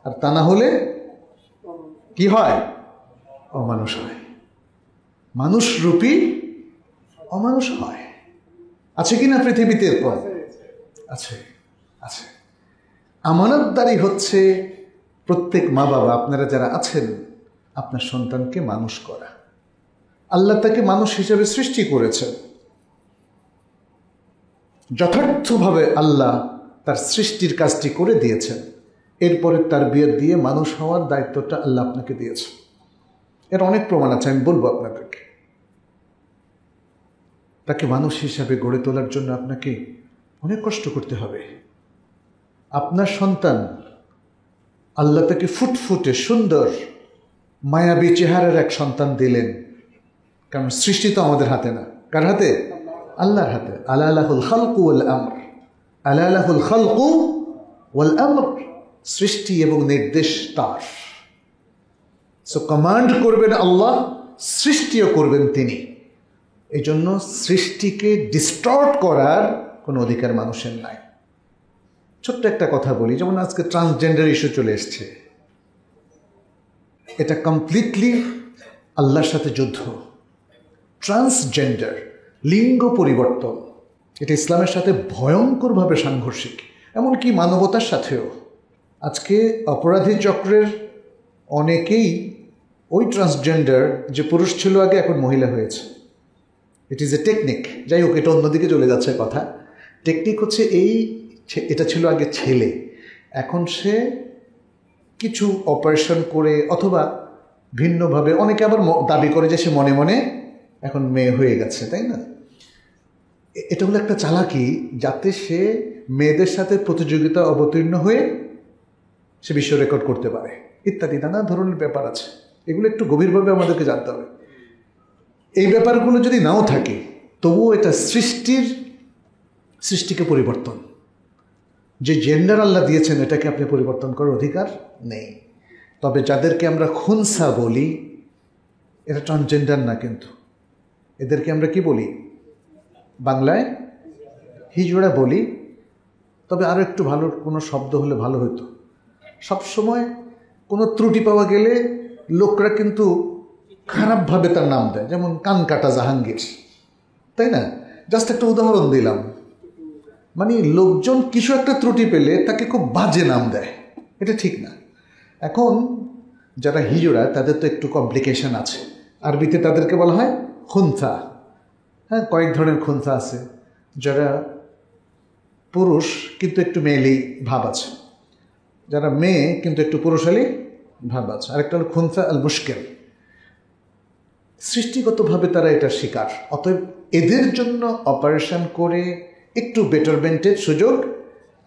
আর তা না হলে কি হয়? অমানুষ হয়। মানুষরূপী অমানুষ হয়। আছে কিনা পৃথিবীতে? এরকম আছে, আছে। আমানতদারি হচ্ছে প্রত্যেক মা বাবা, আপনারা যারা আছেন, আপনার সন্তানকে মানুষ করা। আল্লাহ তাকে মানুষ হিসেবে সৃষ্টি করেছেন, যথার্থভাবে আল্লাহ তার সৃষ্টির কাজটি করে দিয়েছেন। এরপরে তার বিয়ে দিয়ে মানুষ হওয়ার দায়িত্বটা আল্লাহ আপনাকে দিয়েছেন। এর অনেক প্রমাণ আছে, আমি বলবো আপনাদেরকে। তাকে মানুষ হিসাবে গড়ে তোলার জন্য আপনাকে অনেক কষ্ট করতে হবে। আপনার সন্তান, আল্লাহ তাকে ফুটফুটে সুন্দর মায়াবী চেহারার এক সন্তান দিলেন, কারণ সৃষ্টি তো আমাদের হাতে না। কার হাতে? আল্লাহর হাতে। আলা লাহুল খালকু ওয়াল আমর, আলা লাহুল খালকু ওয়াল আমর, সৃষ্টি এবং নির্দেশ তার। সো কমান্ড করবেন আল্লাহ, সৃষ্টিও করবেন তিনি। এই জন্য সৃষ্টিকে ডিস্টর্ট করার কোনো অধিকার মানুষের নাই। ছোট্ট একটা কথা বলি, যেমন আজকে ট্রান্সজেন্ডার ইস্যু চলে এসছে, এটা কমপ্লিটলি আল্লাহর সাথে যুদ্ধ। ট্রান্সজেন্ডার, লিঙ্গ পরিবর্তন, এটা ইসলামের সাথে ভয়ঙ্করভাবে সাংঘর্ষিক, এমনকি মানবতার সাথেও। আজকে অপরাধী চক্রের অনেকেই ওই ট্রান্সজেন্ডার, যে পুরুষ ছিল আগে এখন মহিলা হয়েছে। ইট ইজ এ টেকনিক। যাই হোক, এটা অন্যদিকে চলে যাচ্ছে কথা। টেকনিক হচ্ছে এটা ছিল আগে ছেলে, এখন সে কিছু অপারেশন করে অথবা ভিন্নভাবে, অনেকে আবার দাবি করে যে সে মনে মনে এখন মেয়ে হয়ে গেছে, তাই না? এটা হলো একটা চালাকি, যাতে সে মেয়েদের সাথে প্রতিযোগিতা অবতীর্ণ হয়ে সে বিশ্ব রেকর্ড করতে পারে ইত্যাদি নানা ধরনের ব্যাপার আছে। এগুলো একটু গভীরভাবে আমাদেরকে জানতে হবে। এই ব্যাপারগুলো যদি নাও থাকে, তবুও এটা সৃষ্টিকে পরিবর্তন। যে জেন্ডার আল্লাহ দিয়েছেন এটাকে আপনি পরিবর্তন করার অধিকার নেই। তবে যাদেরকে আমরা খুনসা বলি, এটা ট্রান্সজেন্ডার না, কিন্তু এদেরকে আমরা কি বলি? বাংলায় হিজড়া বলি। তবে আরও একটু ভালো কোনো শব্দ হলে ভালো হতো। সবসময় কোনো ত্রুটি পাওয়া গেলে লোকরা কিন্তু খারাপভাবে তার নাম দেয়, যেমন কান কাটা জাহাঙ্গীর, তাই না? জাস্ট একটা উদাহরণ দিলাম। মানে লোকজন কিছু একটা ত্রুটি পেলে তাকে খুব বাজে নাম দেয়, এটা ঠিক না। এখন যারা হিজড়া তাদের তো একটু কমপ্লিকেশন আছে। আরবিতে তাদেরকে বলা হয় খুনসা। হ্যাঁ, কয়েক ধরনের খুনসা আছে। যারা পুরুষ কিন্তু একটু মেয়েলি ভাব আছে, যারা মেয়ে কিন্তু একটু পুরুষালি ভাব আছে। আরেকটা হলো খুনসা আল মুশকিল। সৃষ্টিগতভাবে তারা এটার শিকার, অতএব এদের জন্য অপারেশন করে একটু বেটারমেন্টের সুযোগ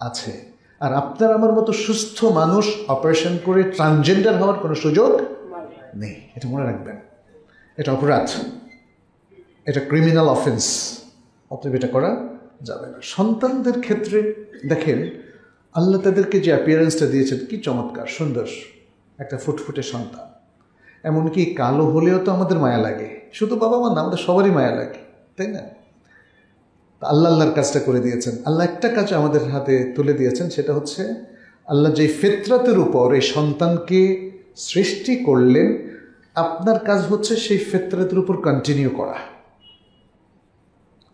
আছে। আর আপনার আমার মতো সুস্থ মানুষ অপারেশন করে ট্রান্সজেন্ডার হওয়ার কোনো সুযোগ নেই, এটা মনে রাখবেন। এটা অপরাধ, এটা ক্রিমিনাল অফেন্স, অতএব এটা করা যাবে না। সন্তানদের ক্ষেত্রে দেখেন, আল্লাহ তাদেরকে যে অ্যাপিয়ারেন্সটা দিয়েছেন কি চমৎকার সুন্দর, একটা ফুটফুটে সন্তান। এমনকি কালো হলেও তো আমাদের মায়া লাগে, শুধু বাবা মা না, আমাদের সবারই মায়া লাগে, তাই না? আল্লাহর কাজটা করে দিয়েছেন। আল্লাহ একটা কাজ আমাদের হাতে তুলে দিয়েছেন, সেটা হচ্ছে আল্লাহ যে ফিতরাতের উপর এই সন্তানকে সৃষ্টি করলেন, আপনার কাজ হচ্ছে সেই ফিতরাতের উপর কন্টিনিউ করা।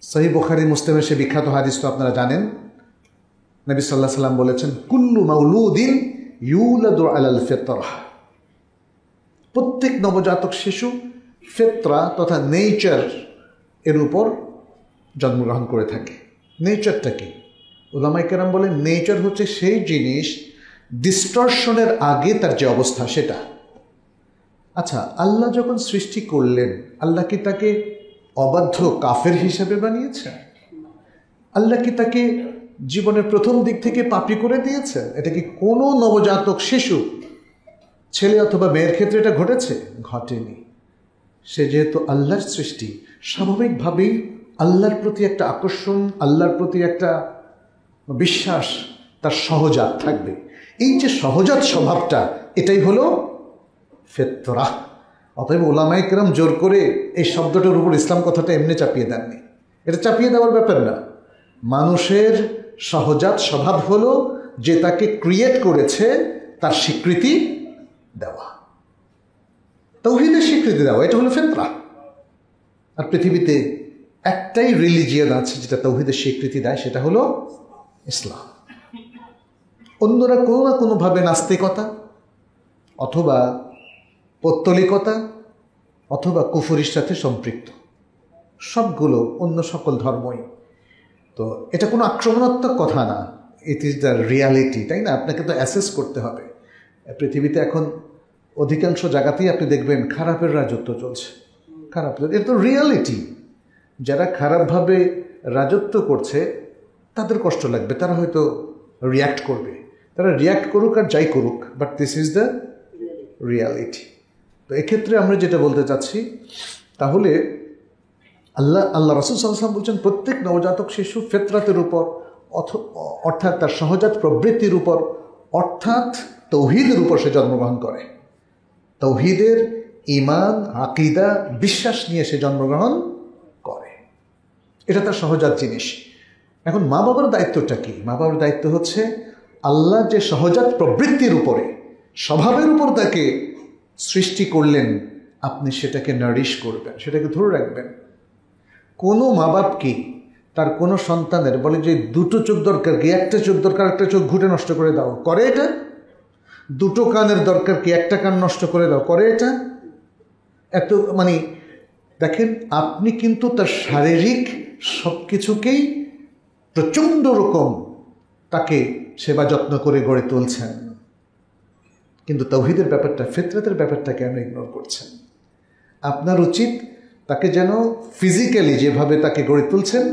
সহিহ বুখারী মুসলিমের সে বিখ্যাত হাদিস তো আপনারা জানেন। নবী সাল্লাল্লাহু আলাইহি সাল্লাম বলেছেন, কুল্লু মাউলুদিন ইউলাদু আলাল ফিতরাহ। প্রত্যেক নবজাতক শিশু ফিতরা তথা নেচার এর উপর জন্মগ্রহণ করে থাকে। নেচারটা কি? উলামায়ে কেরাম বলেন, নেচার হচ্ছে সেই জিনিস ডিস্টরশনের আগে তার যে অবস্থা সেটা। আচ্ছা, আল্লাহ যখন সৃষ্টি করলেন, আল্লাহ কি তাকে অবাধ্য কাফের হিসেবে বানিয়েছেন? আল্লাহ কি তাকে জীবনের প্রথম দিক থেকে পাপী করে দিয়েছেন? এটা কি কোনো নবজাতক শিশু, ছেলে অথবা মেয়ের ক্ষেত্রে এটা ঘটেছে? ঘটেনি। সে যেহেতু আল্লাহর সৃষ্টি, স্বাভাবিকভাবেই আল্লাহর প্রতি একটা আকর্ষণ, আল্লাহর প্রতি একটা বিশ্বাস তার সহজাত থাকবে। এই যে সহজাত স্বভাবটা, এটাই হলো ফিতরাহ। অতএব উলামায়ে কেরাম জোর করে এই শব্দটার উপর ইসলাম কথাটা এমনি চাপিয়ে দেননি, এটা চাপিয়ে দেওয়ার ব্যাপার না। মানুষের সহজাত স্বভাব হলো যে তাকে ক্রিয়েট করেছে তার স্বীকৃতি দেওয়া, তাওহীদের স্বীকৃতি দেওয়া, এটা হলো ফিতরাহ। আর পৃথিবীতে একটাই রিলিজিয়ন আছে যেটা তাওহীদের স্বীকৃতি দেয়, সেটা হলো ইসলাম। অন্যরা কোনো না কোনোভাবে নাস্তিকতা অথবা পৌত্তলিকতা অথবা কুফরির সাথে সম্পৃক্ত, সবগুলো অন্য সকল ধর্মই। তো এটা কোনো আক্রমণাত্মক কথা না, ইট ইজ দ্য রিয়ালিটি, তাই না? আপনাকে তো অ্যাসেস করতে হবে। পৃথিবীতে এখন অধিকাংশ জায়গাতেই আপনি দেখবেন খারাপের রাজত্ব চলছে, খারাপ, এটা তো রিয়ালিটি। যারা খারাপভাবে রাজত্ব করছে তাদের কষ্ট লাগবে, তারা হয়তো রিয়্যাক্ট করবে, তারা রিয়্যাক্ট করুক আর যাই করুক, but this is the reality. তো এক্ষেত্রে আমরা যেটা বলতে চাচ্ছি, তাহলে আল্লাহ রাসূল সাল্লাল্লাহু আলাইহি ওয়াসাল্লাম বলছেন, প্রত্যেক নবজাতক শিশু ফিতরাতের উপর, অর্থাৎ তার সহজাত প্রবৃত্তির উপর, অর্থাৎ তাওহীদের উপর সে জন্মগ্রহণ করে। তাওহীদের ঈমান, আকীদা, বিশ্বাস নিয়ে সে জন্মগ্রহণ করে, এটা তার সহজাত জিনিস। এখন মা বাবার দায়িত্বটা কি? মা বাবার দায়িত্ব হচ্ছে আল্লাহ যে সহজাত প্রবৃত্তির উপরে, স্বভাবের উপর তাকে সৃষ্টি করলেন, আপনি সেটাকে নারিশ করবেন, সেটাকে ধরে রাখবেন। কোনো মা বাপ কি তার কোনো সন্তানের বলে যে দুটো চোখ দরকার কি, একটা চোখ দরকার, একটা চোখ ঘুটে নষ্ট করে দাও, করে এটা? দুটো কানের দরকার কি, একটা কান নষ্ট করে দাও, করে এটা? এত মানে দেখেন, আপনি কিন্তু তার শারীরিক সব কিছুকেই প্রচণ্ড রকম তাকে সেবা যত্ন করে গড়ে তুলছেন, কিন্তু তাওহীদের ব্যাপারটা, ফিতরাতের ব্যাপারটা কেন ইগনোর করছেন? আপনার উচিত তাকে যেন ফিজিক্যালি যেভাবে তাকে গড়ে তুলছেন,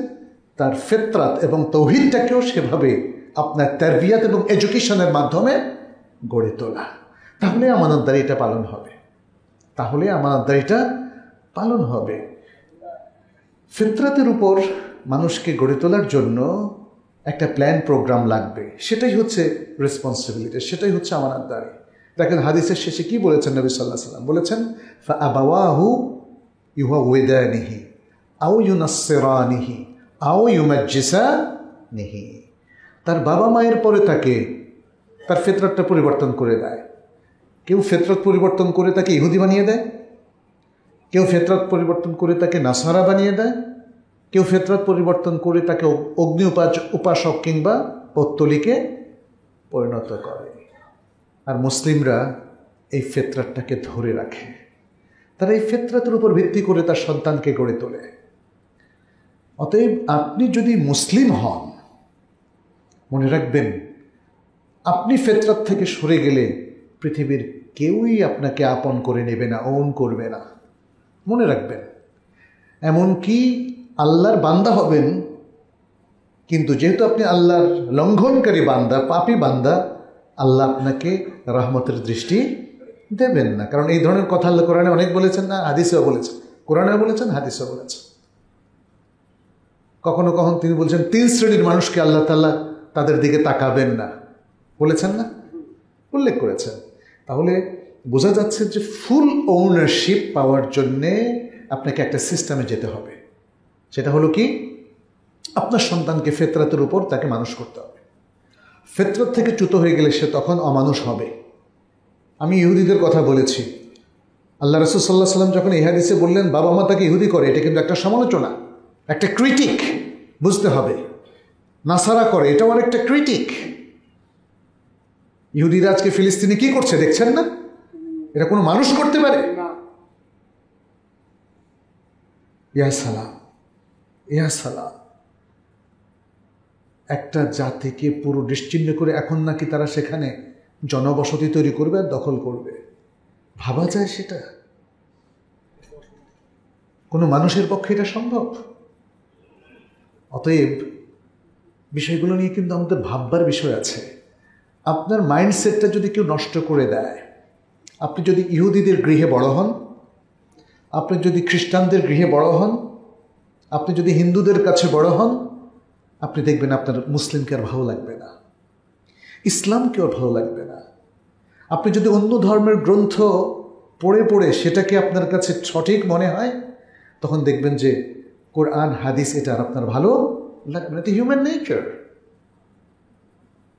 তার ফিতরাত এবং তাওহীদটাকেও সেভাবে আপনার তারবিয়াত এবং এডুকেশনের মাধ্যমে গড়ে তোলা। তাহলে আমানতদারিটা পালন হবে, তাহলে আমানতদারিটা পালন হবে। ফিতরাতের উপর মানুষকে গড়ে তোলার জন্য একটা প্ল্যান প্রোগ্রাম লাগবে, সেটাই হচ্ছে রেসপন্সিবিলিটি, সেটাই হচ্ছে আমানতদারি। দেখেন হাদিসের শেষে কি বলেছেন নবী সাল্লাল্লাহু আলাইহি ওয়াসাল্লাম, বলেছেন ফাআবাওয়াহু ইউহাউইদানিহি আও ইউনাসসিরানিহি আও ইউমাজ্জিসানিহি। তার বাবা মায়ের পরে তাকে তার ফিতরতটা পরিবর্তন করে দেয়। কেউ ফিতরত পরিবর্তন করে তাকে ইহুদি বানিয়ে দেয়, কেউ ফিতরত পরিবর্তন করে তাকে নাসারা বানিয়ে দেয়, কেউ ফিতরত পরিবর্তন করে তাকে অগ্নি উপাসক কিংবা পৌত্তলিকে পরিণত করে। আর মুসলিমরা এই ফিতরতটাকে ধরে রাখে, তারা এই ফিতরতের উপর ভিত্তি করে তার সন্তানকে গড়ে তোলে। অতএব আপনি যদি মুসলিম হন, মনে রাখবেন আপনি ফিতরত থেকে সরে গেলে পৃথিবীর কেউই আপনাকে আপন করে নেবে না, ওন করবে না। মনে রাখবেন, এমনকি আল্লাহর বান্দা হবেন, কিন্তু যেহেতু আপনি আল্লাহর লঙ্ঘনকারী বান্দা, পাপী বান্দা, আল্লাহ আপনাকে রহমতের দৃষ্টি দেবেন না। কারণ এই ধরনের কথা আল্লাহ কোরআনে অনেক বলেছেন, না হাদিসেও বলেছেন, কোরআনেও বলেছেন, হাদিসেও বলেছেন। কখনো কখনো তিনি বলছেন 3 শ্রেণীর মানুষকে আল্লাহ তাআলা তাদের দিকে তাকাবেন না, বলেছেন না, উল্লেখ করেছেন। তাহলে বোঝা যাচ্ছে যে ফুল ওনারশিপ পাওয়ার জন্যে আপনাকে একটা সিস্টেমে যেতে হবে। সেটা হলো কি, আপনার সন্তানকে ফিতরতের উপর তাকে মানুষ করতে হবে। ফিতরত থেকে চ্যুত হয়ে গেলে সে তখন অমানুষ হবে। আমি ইহুদিদের কথা বলেছি, আল্লাহ রাসূল সাল্লাল্লাহু আলাইহি ওয়াসাল্লাম যখন এই হাদিসে বললেন বাবা মা তাকে ইহুদি করে, এটা কিন্তু একটা সমালোচনা, একটা ক্রিটিক, বুঝতে হবে। নাসারা করে, এটাও অনেকটা ক্রিটিক। ইহুদিরা আজকে ফিলিস্তিনে কি করছে দেখছেন না? এটা কোনো মানুষ করতে পারে? ইয়া সালাম, ইয়া সালাম। একটা জাতিকে পুরো নিশ্চিহ্ন করে এখন নাকি তারা সেখানে জনবসতি তৈরি করবে আর দখল করবে। ভাবা যায় সেটা? কোনো মানুষের পক্ষে এটা সম্ভব? অতএব বিষয়গুলো নিয়ে কিন্তু আমাদের ভাববার বিষয় আছে। আপনার মাইন্ডসেটটা যদি কেউ নষ্ট করে দেয়, আপনি যদি ইহুদিদের গৃহে বড় হন, আপনি যদি খ্রিস্টানদের গৃহে বড় হন, আপনি যদি হিন্দুদের কাছে বড় হন, আপনি দেখবেন আপনার মুসলিমকে আর ভালো লাগবে না, ইসলামকে আর ভালো লাগবে না। আপনি যদি অন্য ধর্মের গ্রন্থ পড়ে পড়ে সেটাকে আপনার কাছে সঠিক মনে হয়, তখন দেখবেন যে কোরআন হাদিস এটা আর আপনার ভালো লাগবে না। এটা হিউম্যান নেচার,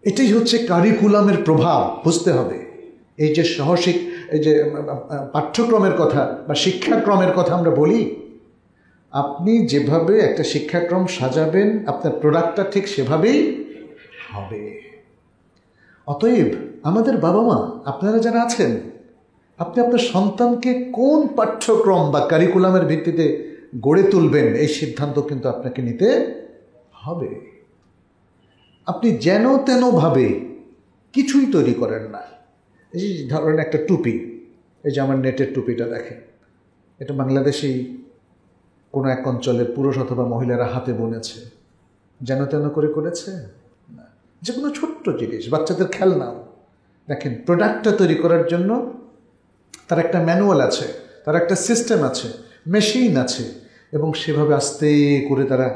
এটাই হচ্ছে কারিকুলামের প্রভাব, বুঝতে হবে। এই যে এই যে পাঠ্যক্রমের কথা বা শিক্ষাক্রমের কথা আমরা বলি, আপনি যেভাবে একটা শিক্ষাক্রম সাজাবেন আপনার প্রোডাক্টটা ঠিক সেভাবেই হবে। অতএব আমাদের বাবা মা, আপনারা যারা আছেন, আপনি আপনার সন্তানকে কোন পাঠ্যক্রম বা কারিকুলামের ভিত্তিতে গড়ে তুলবেন এই সিদ্ধান্ত কিন্তু আপনাকে নিতে হবে। আপনি যেন তেনভাবে কিছুই তৈরি করেন না। এই ধরেন একটা টুপি, এই যে আমার নেটের টুপিটা দেখেন, এটা বাংলাদেশি কোনো এক অঞ্চলের পুরুষ অথবা মহিলারা হাতে বুনেছে, যেন তেন করে করেছে না। যে কোনো ছোট্ট জিনিস, বাচ্চাদের খেলনাও দেখেন, প্রোডাক্টটা তৈরি করার জন্য তার একটা ম্যানুয়াল আছে, তার একটা সিস্টেম আছে, মেশিন আছে, এবং সেভাবে আস্তে করে তারা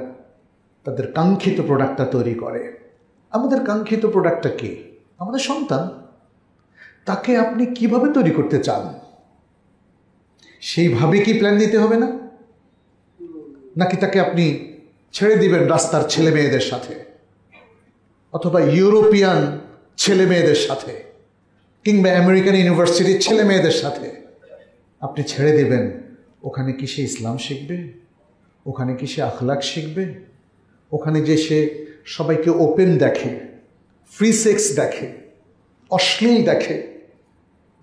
তাদের কাঙ্ক্ষিত প্রোডাক্টটা তৈরি করে। আমাদের কাঙ্ক্ষিত প্রোডাক্টটা কি? আমাদের সন্তান। তাকে আপনি কিভাবে তৈরি করতে চান সেইভাবে কি প্ল্যান নিতে হবে না? নাকি তাকে আপনি ছেড়ে দিবেন রাস্তার ছেলে মেয়েদের সাথে, অথবা ইউরোপিয়ান ছেলে মেয়েদের সাথে, কিংবা আমেরিকান ইউনিভার্সিটির ছেলে মেয়েদের সাথে আপনি ছেড়ে দেবেন? ওখানে কি সে ইসলাম শিখবে? ওখানে কি সে আখলাক শিখবে? ওখানে যে সে সবাইকে ওপেন দেখে, ফ্রি সেক্স দেখে, অশ্লীল দেখে,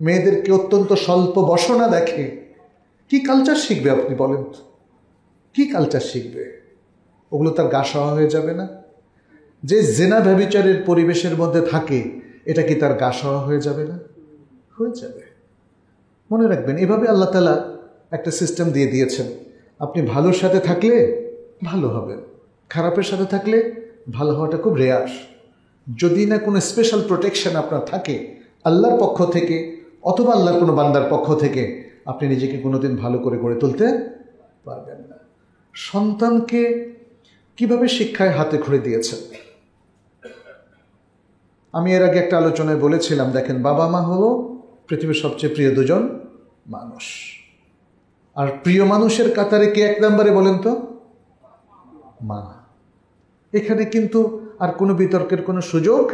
মেয়েদেরকে অত্যন্ত স্বল্প বসনা দেখে, কি কালচার শিখবে আপনি বলেন তো? কি কালচার শিখবে? ওগুলো তার গা সওয়া হয়ে যাবে না? যে জেনা ব্যভিচারের পরিবেশের মধ্যে থাকে, এটা কি তার গা সওয়া হয়ে যাবে না? হয়ে যাবে। মনে রাখবেন, এভাবে আল্লাহ তাআলা একটা সিস্টেম দিয়ে দিয়েছেন। আপনি ভালোর সাথে থাকলে ভালো হবেন, খারাপের সাথে থাকলে ভালো হওয়াটা খুব রেয়ার। যদি না কোনো স্পেশাল প্রোটেকশন আপনার থাকে আল্লাহর পক্ষ থেকে অথবা আল্লাহর কোনো বান্দার পক্ষ থেকে, আপনি নিজেকে কোনোদিন ভালো করে গড়ে তুলতে পারবেন না। সন্তানকে কিভাবে শিক্ষায় হাতে খড়ি দিয়েছেন? আমি এর আগে একটা আলোচনায় বলেছিলাম, দেখেন বাবা মা হলো পৃথিবীর সবচেয়ে প্রিয় দুজন মানুষ। আর প্রিয় মানুষের কাতারে কে এক নম্বরে বলেন তো? মা। এখানে কিন্তু আর কোনো বিতর্কের কোনো সুযোগ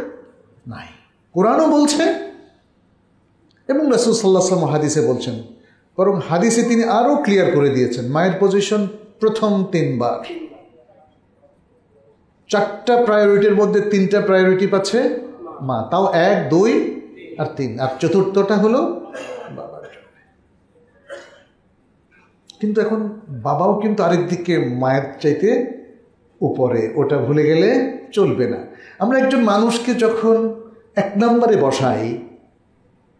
নাই। কোরআনও বলছে এবং রাসূল সাল্লাল্লাহু আলাইহি ওয়াসাল্লাম হাদিসে বলছেন, বরং হাদিসে তিনি আরও ক্লিয়ার করে দিয়েছেন। মায়ের পজিশন প্রথম 3 বার, 4টা প্রায়োরিটির মধ্যে 3টা প্রায়োরিটি পাচ্ছে মা, তাও 1, 2 আর 3, আর চতুর্থটা হলো বাবার জন্য। কিন্তু এখন বাবাও কিন্তু আরেক দিকে মায়ের চাইতে উপরে, ওটা ভুলে গেলে চলবে না। আমরা একজন মানুষকে যখন 1 নম্বরে বসাই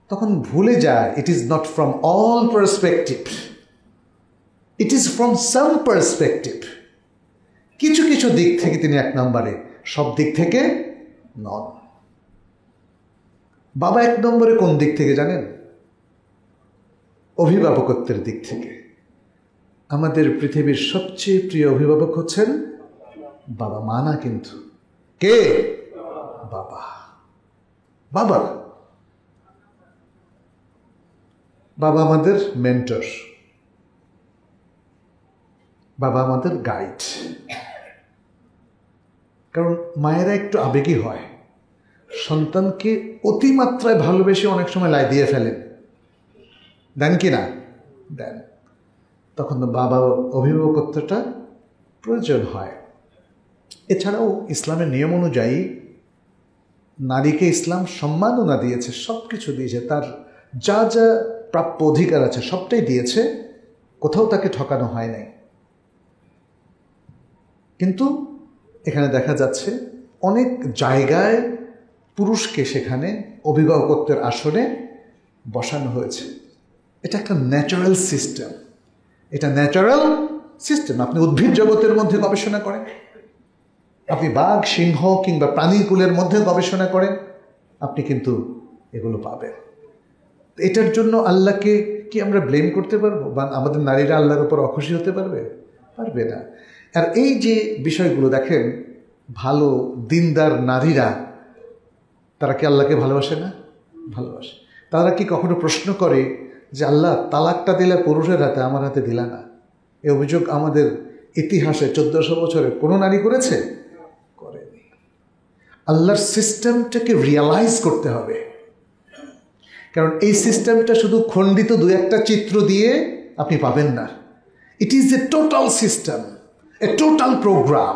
তখন ভুলে যায় it is not from all perspective, it is from some perspective. কিছু কিছু দিক থেকে তিনি 1 নম্বরে, সব দিক থেকে নন। বাবা 1 নম্বরে কোন দিক থেকে জানেন? অভিভাবকত্বের দিক থেকে। আমাদের পৃথিবীর সবচেয়ে প্রিয় অভিভাবক হচ্ছেন বাবা, মা না কিন্তু। কে? বাবা। বাবা বাবা আমাদের মেন্টর, বাবা আমাদের গাইড। কারণ মায়েরা একটু আবেগী হয়, সন্তানকে অতিমাত্রায় ভালোবেসে অনেক সময় লাই দিয়ে ফেলেন, দেন কি না? দেন। তখন বাবা অভিভাবকত্বটা প্রয়োজন হয়। এছাড়াও ইসলামের নিয়ম অনুযায়ী নারীকে ইসলাম সম্মাননা দিয়েছে, সব কিছু দিয়েছে, তার যা যা প্রাপ্য অধিকার আছে সবটাই দিয়েছে, কোথাও তাকে ঠকানো হয় নাই। কিন্তু এখানে দেখা যাচ্ছে অনেক জায়গায় পুরুষকে সেখানে অভিভাবকত্বের আসনে বসানো হয়েছে। এটা একটা ন্যাচারাল সিস্টেম, এটা ন্যাচারাল সিস্টেম। আপনি উদ্ভিদ জগতের মধ্যে গবেষণা করেন, আপনি বাঘ, সিংহ কিংবা প্রাণীকুলের মধ্যে গবেষণা করেন, আপনি কিন্তু এগুলো পাবেন। এটার জন্য আল্লাহকে কি আমরা ব্লেম করতে পারবো? বা আমাদের নারীরা আল্লাহর উপর অখুশি হতে পারবে? পারবে না। আর এই যে বিষয়গুলো দেখেন, ভালো দিনদার নারীরা, তারা কি আল্লাহকে ভালোবাসে না? ভালোবাসে। তারা কি কখনো প্রশ্ন করে যে আল্লাহ তালাকটা দিলে পুরুষের হাতে, আমার হাতে দিলা না? এ অভিযোগ আমাদের ইতিহাসে 1400 বছরে কোনো নারী করেছে? করেনি। আল্লাহর সিস্টেমটাকে রিয়ালাইজ করতে হবে, কারণ এই সিস্টেমটা শুধু খণ্ডিত 2-1টা চিত্র দিয়ে আপনি পাবেন না। It is a total system, a total program,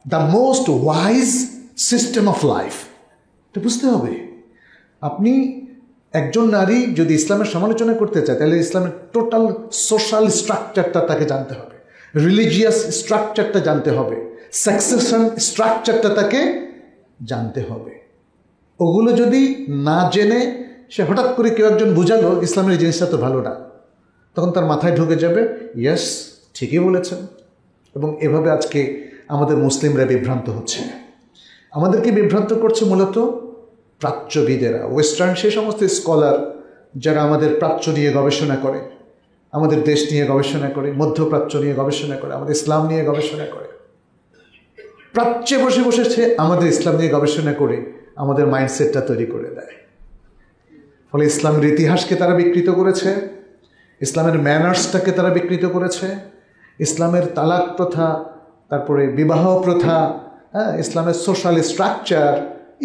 the most wise system of life. এটা বুঝতে হবে। আপনি একজন নারী যদি ইসলামের সমালোচনা করতে চায়, তাহলে ইসলামের টোটাল সোশ্যাল স্ট্রাকচারটা তাকে জানতে হবে, রিলিজিয়াস স্ট্রাকচারটা জানতে হবে, সাকসেশন স্ট্রাকচারটা তাকে জানতে হবে। ওগুলো যদি না জেনে সে হঠাৎ করে কেউ একজন বুঝালো ইসলামের এই জিনিসটা তো ভালো না, তখন তার মাথায় ঢুকে যাবে ইয়েস ঠিকই বলেছেন। এবং এভাবে আজকে আমাদের মুসলিমরা বিভ্রান্ত হচ্ছে। আমাদেরকে বিভ্রান্ত করছে মূলত প্রাচ্যবিদেরা, ওয়েস্টার্ন সেই সমস্ত স্কলার যারা আমাদের প্রাচ্য নিয়ে গবেষণা করে, আমাদের দেশ নিয়ে গবেষণা করে, মধ্যপ্রাচ্য নিয়ে গবেষণা করে, আমাদের ইসলাম নিয়ে গবেষণা করে। প্রাচ্যে বসে বসে সে আমাদের ইসলাম নিয়ে গবেষণা করে আমাদের মাইন্ডসেটটা তৈরি করে দেয়। ফলে ইসলামের ইতিহাসকে তারা বিকৃত করেছে, ইসলামের ম্যানার্সটাকে তারা বিকৃত করেছে, ইসলামের তালাক প্রথা, তারপরে বিবাহ প্রথা, ইসলামের সোশ্যাল স্ট্রাকচার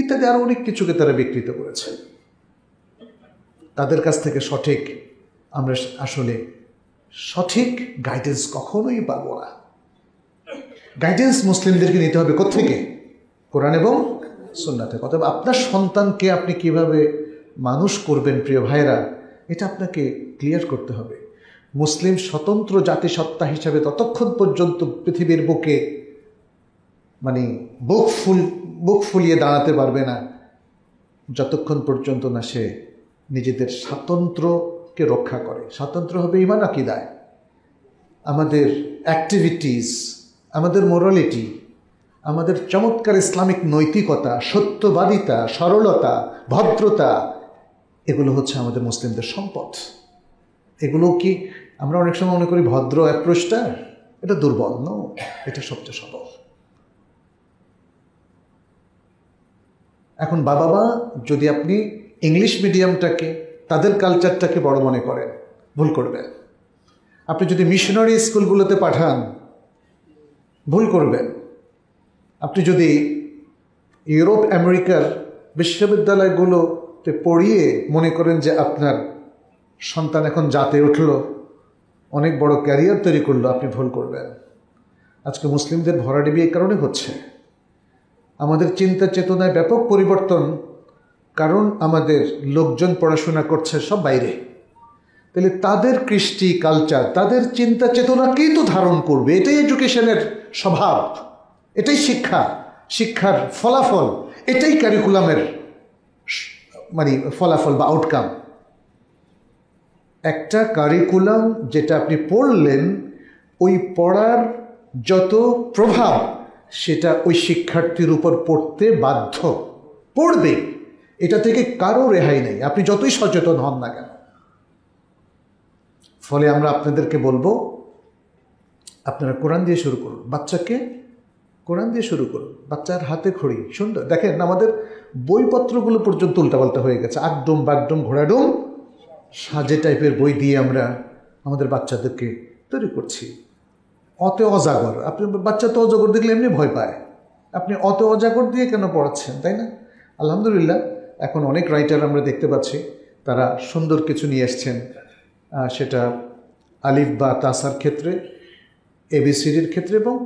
ইত্যাদি আরও অনেক কিছুকে তারা বিকৃত করেছে। তাদের কাছ থেকে আমরা আসলে সঠিক গাইডেন্স কখনোই পাবো না। গাইডেন্স মুসলিমদেরকে নিতে হবে কোত্থেকে? কোরআন এবং সুন্নাহ থেকে। অতএব আপনার সন্তানকে আপনি কিভাবে মানুষ করবেন প্রিয় ভাইরা, এটা আপনাকে ক্লিয়ার করতে হবে। মুসলিম স্বতন্ত্র জাতিসত্তা হিসাবে ততক্ষণ পর্যন্ত পৃথিবীর বুকে বুক ফুলিয়ে দাঁড়াতে পারবে না যতক্ষণ পর্যন্ত না সে নিজেদের স্বাতন্ত্র্যকে রক্ষা করে। স্বাতন্ত্র্য হবে ঈমান আকীদায়, আমাদের অ্যাক্টিভিটিস, আমাদের মোরালিটি, আমাদের চমৎকার ইসলামিক নৈতিকতা, সত্যবাদিতা, সরলতা, ভদ্রতা, এগুলো হচ্ছে আমাদের মুসলিমদের সম্পদ। এগুলো কি আমরা অনেক সময় মনে করি ভদ্র অ্যাপ্রোচটা এটা দুর্বল? এটা সবচেয়ে সবল। এখন বাবা মা যদি আপনি ইংলিশ মিডিয়ামটাকে, তাদের কালচারটাকে বড় মনে করেন, ভুল করবেন। আপনি যদি মিশনারি স্কুলগুলোতে পাঠান, ভুল করবেন। আপনি যদি ইউরোপ আমেরিকার বিশ্ববিদ্যালয়গুলোতে পড়িয়ে মনে করেন যে আপনার সন্তান এখন জাতে উঠল, অনেক বড় ক্যারিয়ার তৈরি করলো, আপনি ভুল করবেন। আজকে মুসলিমদের ভরাডুবি এই কারণে হচ্ছে, আমাদের চিন্তা চেতনায় ব্যাপক পরিবর্তন, কারণ আমাদের লোকজন পড়াশোনা করছে সব বাইরে। তাহলে তাদের কৃষ্টি কালচার, তাদের চিন্তা চেতনাকেই তো ধারণ করবে। এটাই এডুকেশনের স্বভাব, এটাই শিক্ষা, শিক্ষার ফলাফল, এটাই কারিকুলামের মানে ফলাফল বা আউটকাম। একটা কারিকুলাম যেটা আপনি পড়লেন, ওই পড়ার যত প্রভাব সেটা ওই শিক্ষার্থীর উপর পড়তে বাধ্য, পড়বে। এটা থেকে কারো রেহাই নেই, আপনি যতই সচেতন হন না কেন। ফলে আমরা আপনাদেরকে বলবো, আপনারা কোরআন দিয়ে শুরু করুন, বাচ্চাকে কোরআন দিয়ে শুরু করুন। বাচ্চার হাতে খড়ি, সুন্দর। দেখেন আমাদের বইপত্রগুলো পর্যন্ত উল্টাপাল্টা হয়ে গেছে, আগডুম বাগডুম ঘোড়াডুম সাজে টাইপের বই দিয়ে আমরা আমাদের বাচ্চাদেরকে তৈরি করছি। অতে অজাগর, আপনি বাচ্চা তো অজাগর দেখলে এমনি ভয় পায়, আপনি অতে অজাগর দিয়ে কেন পড়াচ্ছেন, তাই না? আলহামদুলিল্লাহ এখন অনেক রাইটার আমরা দেখতে পাচ্ছি, তারা সুন্দর কিছু নিয়ে এসছেন, সেটা আলিফ বা তাসার ক্ষেত্রে, এবিসিডির ক্ষেত্রে এবং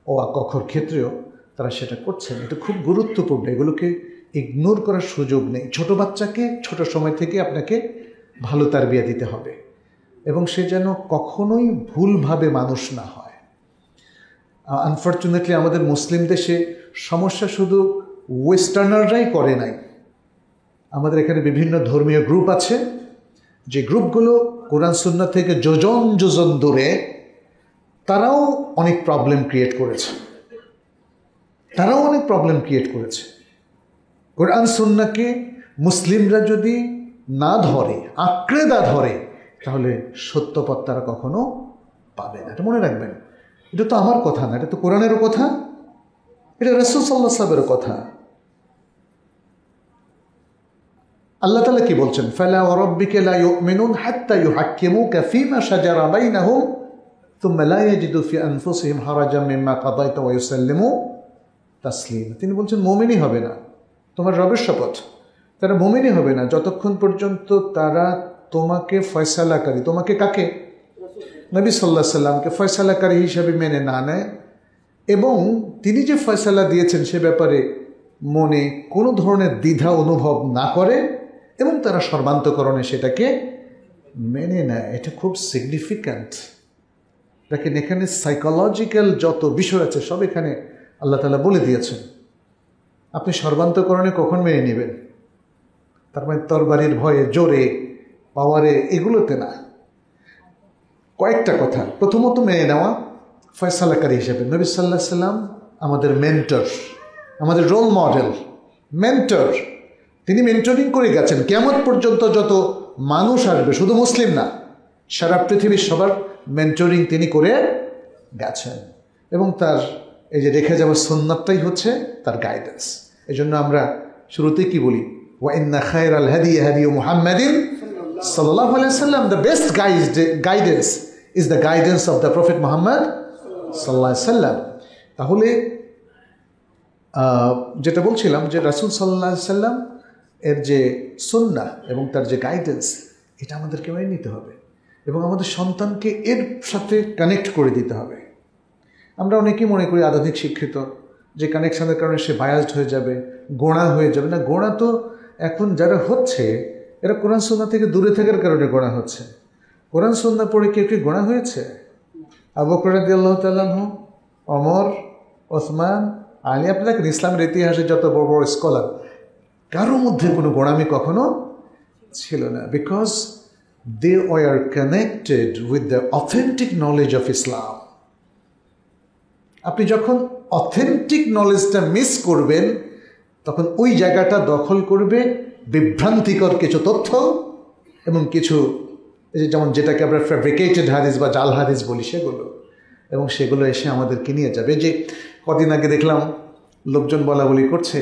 ও আ কখর ক্ষেত্রেও তারা সেটা করছেন। এটা খুব গুরুত্বপূর্ণ, এগুলোকে ইগনোর করার সুযোগ নেই। ছোট বাচ্চাকে ছোট সময় থেকে আপনাকে ভালো তারবিয়া দিতে হবে, এবং সে যেন কখনোই ভুলভাবে মানুষ না হয়। আনফর্চুনেটলি আমাদের মুসলিম দেশে সমস্যা শুধু ওয়েস্টার্নাররাই করে নাই, আমাদের এখানে বিভিন্ন ধর্মীয় গ্রুপ আছে, যে গ্রুপগুলো কোরআন সুন্নাহ থেকে যোজন যোজন দূরে, তারাও অনেক প্রবলেম ক্রিয়েট করেছে, কোরআন সুন্নাহকে মুসলিমরা যদি না ধরে, আঁকড়ে ধরে, তাহলে সত্যপথ তারা কখনো পাবে না। এটা মনে রাখবেন। এটা তো আমার কথা না, এটা তো কোরআনেরও কথা, এটা রাসূল সাল্লাল্লাহু আলাইহি ওয়াসাল্লামের কথা। আল্লাহ তাআলা কি বলছেন? ফালা ওয়া রাব্বিকা লা ইউমিনুন হাত্তা ইউহাক্কিমুকা ফীমা শাজারা বাইনাহুম থুম্মা লা ইয়াজিদু ফি আনফুসিহিম হারাজাম মিম্মা কাদাইতা ওয়া ইউসাল্লিমু তাসলিমা। তিনি বলছেন মুমিনই হবে না, তোমার রবের শপথ, তারা মুমিনই হবে না যতক্ষণ পর্যন্ত তারা তোমাকে ফয়সালাকারী, তোমাকে কাকে? নবী সাল্লাল্লাহু আলাইহি সাল্লামকে ফয়সালাকারী হিসাবে মেনে না নেয়, এবং তিনি যে ফয়সালা দিয়েছেন সে ব্যাপারে মনে কোনো ধরনের দ্বিধা অনুভব না করে, এবং তারা সর্বান্তকরণে সেটাকে মেনে নেয়। এটা খুব সিগনিফিক্যান্ট। দেখেন এখানে সাইকোলজিক্যাল যত বিষয় আছে সব এখানে আল্লাহ তাআলা বলে দিয়েছেন। আপনি সর্বান্তকরণে কখন মেনে নেবেন? তার মানে তরবারির ভয়ে, জোরে, পাওয়ারে, এগুলোতে না। কয়েকটা কথা। প্রথমত মেনে নেওয়া ফয়সালাকারী হিসেবে। নবী সাল্লাল্লাহু আলাইহি সাল্লাম আমাদের মেন্টর, আমাদের রোল মডেল, মেন্টর। তিনি মেন্টরিং করে গেছেন কিয়ামত পর্যন্ত যত মানুষ আসবে, শুধু মুসলিম না, সারা পৃথিবীর সবার মেন্টরিং তিনি করে গেছেন, এবং তার এই যে রেখে যাওয়ার সুন্নাতটাই হচ্ছে তার গাইডেন্স। এই জন্য আমরা শুরুতেই কি বলি? ওয়া ইন্না খায়রাল হাদি হাদি মুহাম্মাদিন সাল্লাল্লাহু আলাইহি ওয়াসাল্লাম। The best guidance is the guidance of the prophet Muhammad সাল্লাল্লাহু আলাইহি ওয়াসাল্লাম। তাহলে যেটা বলছিলাম যে রাসূল সাল্লাল্লাহু আলাইহি ওয়াসাল্লাম এর যে সুন্নাহ এবং তার যে গাইডেন্স, এটা আমাদেরকে মেনে নিতে হবে, এবং আমাদের সন্তানকে এর সাথে কানেক্ট করে দিতে হবে। আমরা অনেকেই মনে করি আধুনিক শিক্ষিত যে কানেকশনের কারণে সে বায়াসড হয়ে যাবে, গোঁড়া হয়ে যাবে। না, গোঁড়া তো এখন যারা হচ্ছে এরা কোরআন সুন্নাহ থেকে দূরে থাকার কারণে গোঁড়া হচ্ছে। কোরআন সুন্নাহ পড়ে কেউ কি গোঁড়া হয়েছে? আবু বকর রাদিয়াল্লাহু তাআলা আনহু, ওমর, ওসমান, আলী, আপনি দেখেন ইসলামের ইতিহাসে যত বড় বড় স্কলার, কারো মধ্যে কোনো গোঁড়ামি কখনো ছিল না, because they were connected with the authentic knowledge of Islam. আপনি যখন অথেন্টিক নলেজটা মিস করবেন, তখন ওই জায়গাটা দখল করবে বিভ্রান্তিকর কিছু তথ্য এবং কিছু, যেমন যেটাকে আমরা ফ্যাব্রিকেটেড হাদিস বা জাল হাদিস বলি, সেগুলো, এবং সেগুলো এসে আমাদেরকে নিয়ে যাবে। যে কদিন আগে দেখলাম লোকজন বলা বলি করছে